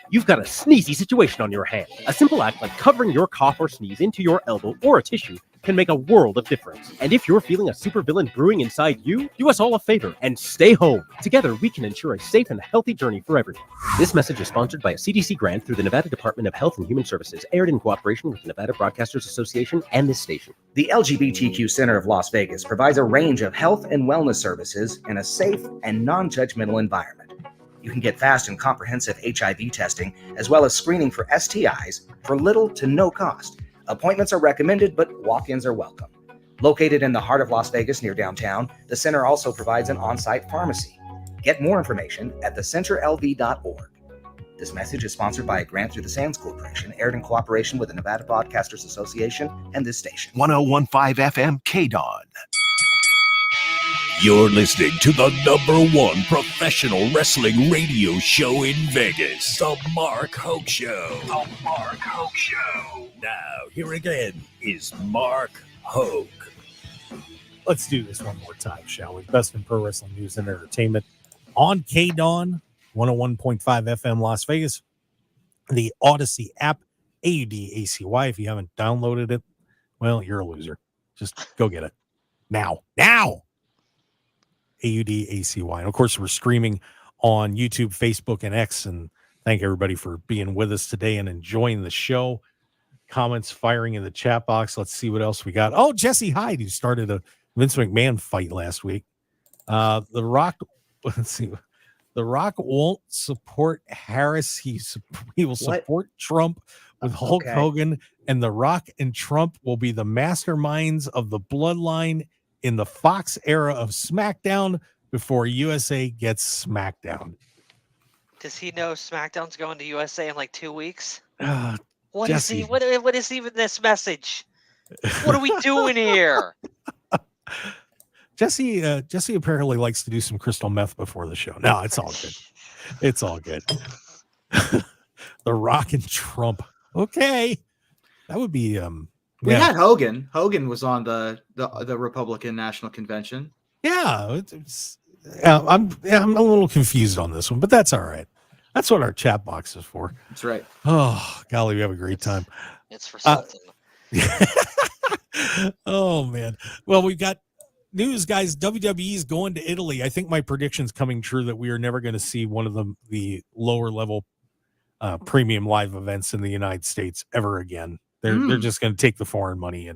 you've got a sneezy situation on your hand. A simple act like covering your cough or sneeze into your elbow or a tissue can make a world of difference. And if you're feeling a supervillain brewing inside you, do us all a favor and stay home. Together, we can ensure a safe and healthy journey for everyone. This message is sponsored by a CDC grant through the Nevada Department of Health and Human Services, aired in cooperation with the Nevada Broadcasters Association and this station. The LGBTQ Center of Las Vegas provides a range of health and wellness services in a safe and non-judgmental environment. You can get fast and comprehensive HIV testing, as well as screening for STIs for little to no cost. Appointments are recommended, but walk-ins are welcome. Located in the heart of Las Vegas near downtown, the center also provides an on-site pharmacy. Get more information at thecenterlv.org. This message is sponsored by a grant through the Sands Corporation, aired in cooperation with the Nevada Broadcasters Association and this station. 1015 FM KDAWN. You're listening to the #1 professional wrestling radio show in Vegas, The Mark Hoke Show. The Mark Hoke Show. Now, here again is Mark Hoke. Let's do this one more time, shall we? Best in pro wrestling news and entertainment on KDAWN, 101.5 FM Las Vegas, the Odyssey app, AUDACY. If you haven't downloaded it, well, you're a loser. Just go get it. Now. AUDACY. And of course, we're streaming on YouTube, Facebook, and X. And thank everybody for being with us today and enjoying the show. Comments firing in the chat box. Let's see what else we got. Oh, Jesse Hyde, who started a Vince McMahon fight last week. The Rock, let's see. The Rock won't support Harris. He will support Trump with Hulk Hogan, and The Rock and Trump will be the masterminds of the bloodline in the Fox era of SmackDown before USA gets SmackDown. Does he know SmackDown's going to USA in like 2 weeks? What Jesse. is he? What is even this message? What are we doing here? Jesse apparently likes to do some crystal meth before the show. No, it's all good. It's all good. The Rock and Trump. Okay. That would be we had Hogan. Hogan was on the Republican National Convention. Yeah, I'm a little confused on this one, but that's all right. That's what our chat box is for. That's right. Oh, golly, we have a great time. It's for something. Oh man. Well, we've got news, guys. WWE is going to Italy. I think my prediction's coming true that we are never going to see one of the lower level premium live events in the United States ever again. They're just going to take the foreign money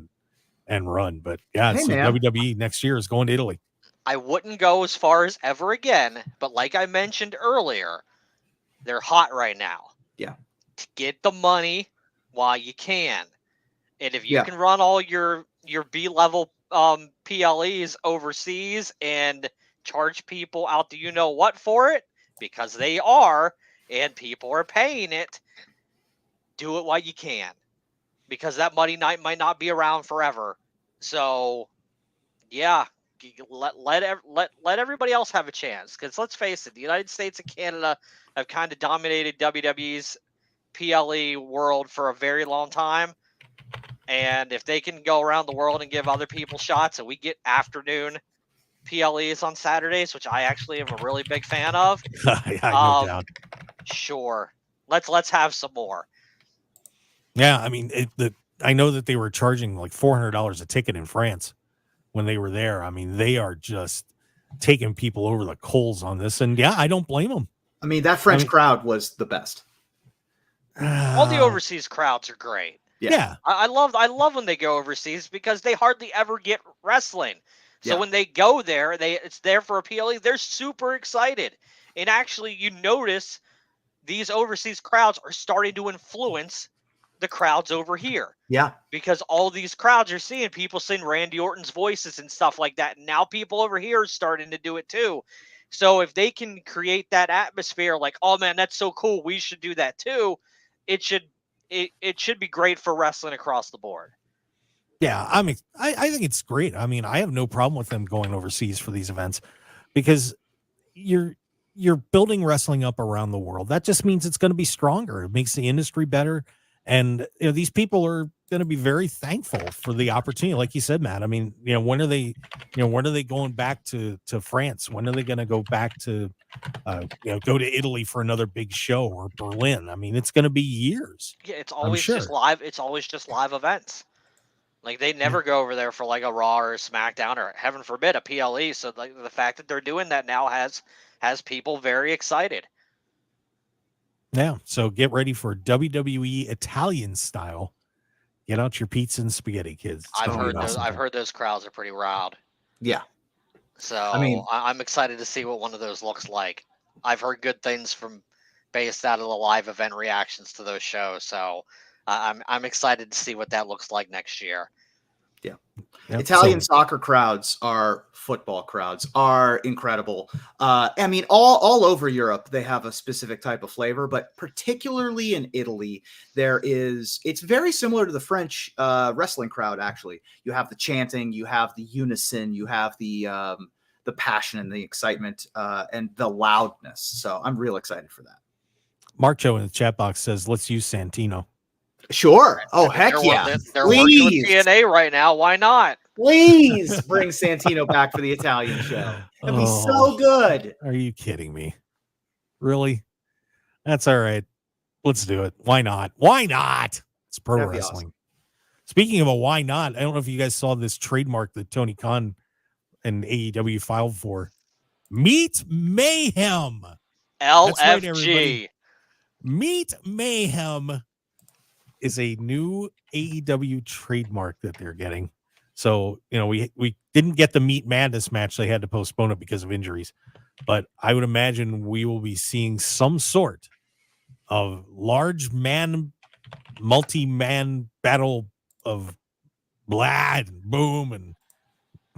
and run. But yeah, so WWE next year is going to Italy. I wouldn't go as far as ever again, but like I mentioned earlier, they're hot right now. Yeah. To get the money while you can. And if you can run all your B-level PLEs overseas and charge people out the you-know-what for it, because they are, and people are paying it, do it while you can. Because that money might not be around forever. So, yeah, let everybody else have a chance. Because let's face it, the United States and Canada have kind of dominated WWE's PLE world for a very long time. And if they can go around the world and give other people shots, and we get afternoon PLEs on Saturdays, which I actually am a really big fan of. No doubt. Sure, let's have some more. Yeah, I mean, I know that they were charging like $400 a ticket in France when they were there. I mean, they are just taking people over the coals on this, and yeah, I don't blame them. I mean, that French crowd was the best. All the overseas crowds are great. Yeah. I love when they go overseas because they hardly ever get wrestling. So Yeah. when they go there, it's there for a PLE. They're super excited, and actually, you notice these overseas crowds are starting to influence the crowds over here. Yeah. Because all these crowds are seeing people sing Randy Orton's voices and stuff like that. And now people over here are starting to do it too. So if they can create that atmosphere, like, oh man, that's so cool, we should do that too. It should be great for wrestling across the board. Yeah, I think it's great. I mean, I have no problem with them going overseas for these events because you're building wrestling up around the world. That just means it's going to be stronger. It makes the industry better. And these people are going to be very thankful for the opportunity. Like you said, Matt, I mean, when are they going back to France? When are they going to go back to, go to Italy for another big show, or Berlin? I mean, it's going to be years. Yeah, it's always just live. It's always just live events. Like they never go over there for like a Raw or a SmackDown or heaven forbid a PLE. So like the fact that they're doing that now has people very excited. Yeah, so get ready for WWE Italian style. Get out your pizza and spaghetti, kids. It's I've gonna be awesome. heard those crowds are pretty wild. Yeah. So I mean, I'm excited to see what one of those looks like. I've heard good things based out of the live event reactions to those shows. So I'm excited to see what that looks like next year. Yeah. Yep, Italian soccer crowds football crowds are incredible. I mean, all over Europe, they have a specific type of flavor, but particularly in Italy, it's very similar to the French wrestling crowd. Actually, you have the chanting, you have the unison, you have the passion and the excitement, and the loudness. So I'm real excited for that. Mark Joe in the chat box says, let's use Santino. Sure. Oh, heck yeah. They're working with TNA right now. Why not? Please bring Santino back for the Italian show. That'd be so good. Are you kidding me? Really? That's all right. Let's do it. Why not? Why not? It's pro That'd be wrestling. awesome. Speaking of a why not, I don't know if you guys saw this trademark that Tony Khan and AEW filed for. Meat Mayhem. LFG. That's right, everybody. Meat Mayhem is a new AEW trademark that they're getting. So, we didn't get the Meat Madness match. They had to postpone it because of injuries. But I would imagine we will be seeing some sort of large multi-man battle of blood and boom. And,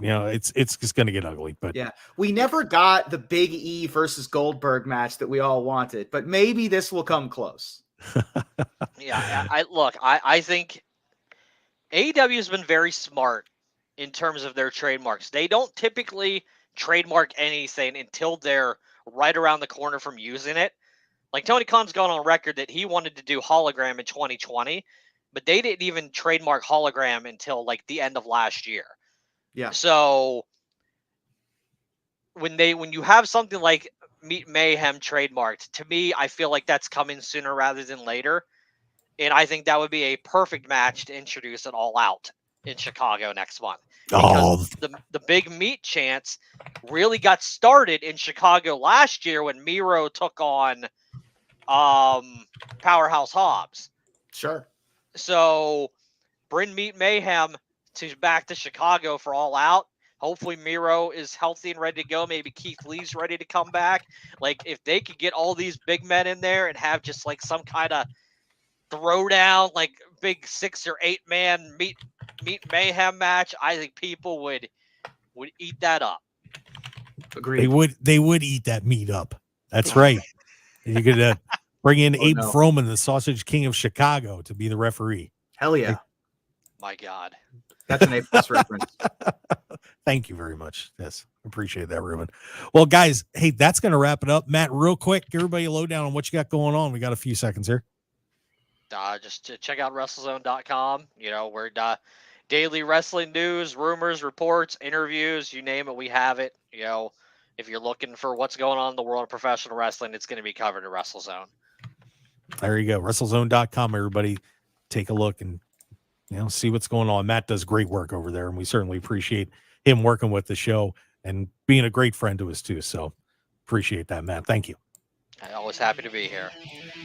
it's just going to get ugly. But yeah, we never got the Big E versus Goldberg match that we all wanted. But maybe this will come close. Yeah, I think AEW has been very smart in terms of their trademarks. They don't typically trademark anything until they're right around the corner from using it. Like Tony Khan's gone on record that he wanted to do hologram in 2020, but they didn't even trademark hologram until like the end of last year. Yeah. So when you have something like Meat Mayhem trademarked, to me, I feel like that's coming sooner rather than later. And I think that would be a perfect match to introduce it All Out in Chicago next month. Because the big meat chants really got started in Chicago last year when Miro took on Powerhouse Hobbs. Sure. So bring Meat Mayhem back to Chicago for All Out. Hopefully Miro is healthy and ready to go. Maybe Keith Lee's ready to come back. Like if they could get all these big men in there and have just like some kind of throwdown, like big 6 or 8 man meat mayhem match, I think people would eat that up. Agreed. They would eat that meat up. That's right. You could bring in Abe Froman, the Sausage King of Chicago, to be the referee. Hell yeah. My God. That's an A+ reference. Thank you very much. Yes, appreciate that, Reuben. Well, guys, hey, that's going to wrap it up. Matt, real quick, everybody a lowdown on what you got going on. We got a few seconds here. Just check out WrestleZone.com. We're daily wrestling news, rumors, reports, interviews, you name it, we have it. If you're looking for what's going on in the world of professional wrestling, it's going to be covered in WrestleZone. There you go. WrestleZone.com, everybody. Take a look and see what's going on. Matt does great work over there, and we certainly appreciate him working with the show and being a great friend to us too. So appreciate that, Matt. Thank you. I'm always happy to be here.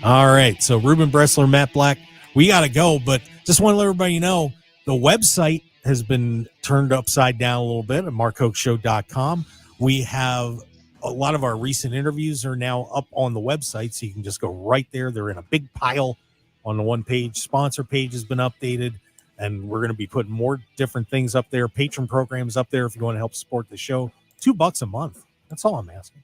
All right. So Reuben Bresler, Matt Black, we got to go, but just want to let everybody know the website has been turned upside down a little bit at markhokeshow.com. We have a lot of our recent interviews are now up on the website, so you can just go right there. They're in a big pile on the one page. Sponsor page has been updated, and we're going to be putting more different things up there. Patron programs up there if you want to help support the show. $2 a month. That's all I'm asking.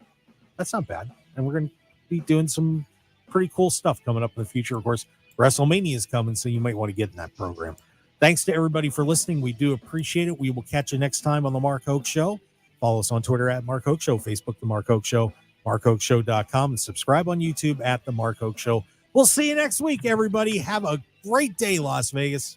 That's not bad. And we're going to be doing some pretty cool stuff coming up in the future. Of course, WrestleMania is coming, so you might want to get in that program. Thanks to everybody for listening. We do appreciate it. We will catch you next time on the Mark Hoke Show. Follow us on Twitter at Mark Hoke Show, Facebook, The Mark Hoke Show, markhokeshow.com, and subscribe on YouTube at The Mark Hoke Show. We'll see you next week, everybody. Have a great day, Las Vegas.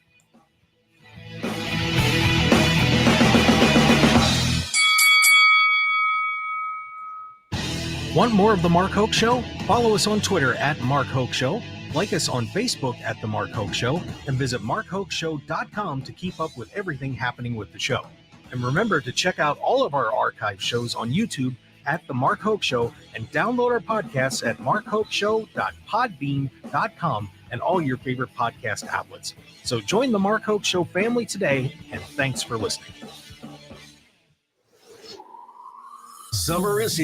Want more of The Mark Hoke Show? Follow us on Twitter at Mark Hoke Show, like us on Facebook at The Mark Hoke Show, and visit markhokeshow.com to keep up with everything happening with the show. And remember to check out all of our archive shows on YouTube at The Mark Hoke Show and download our podcasts at markhokeshow.podbean.com and all your favorite podcast outlets. So join The Mark Hoke Show family today, and thanks for listening. Summer is here.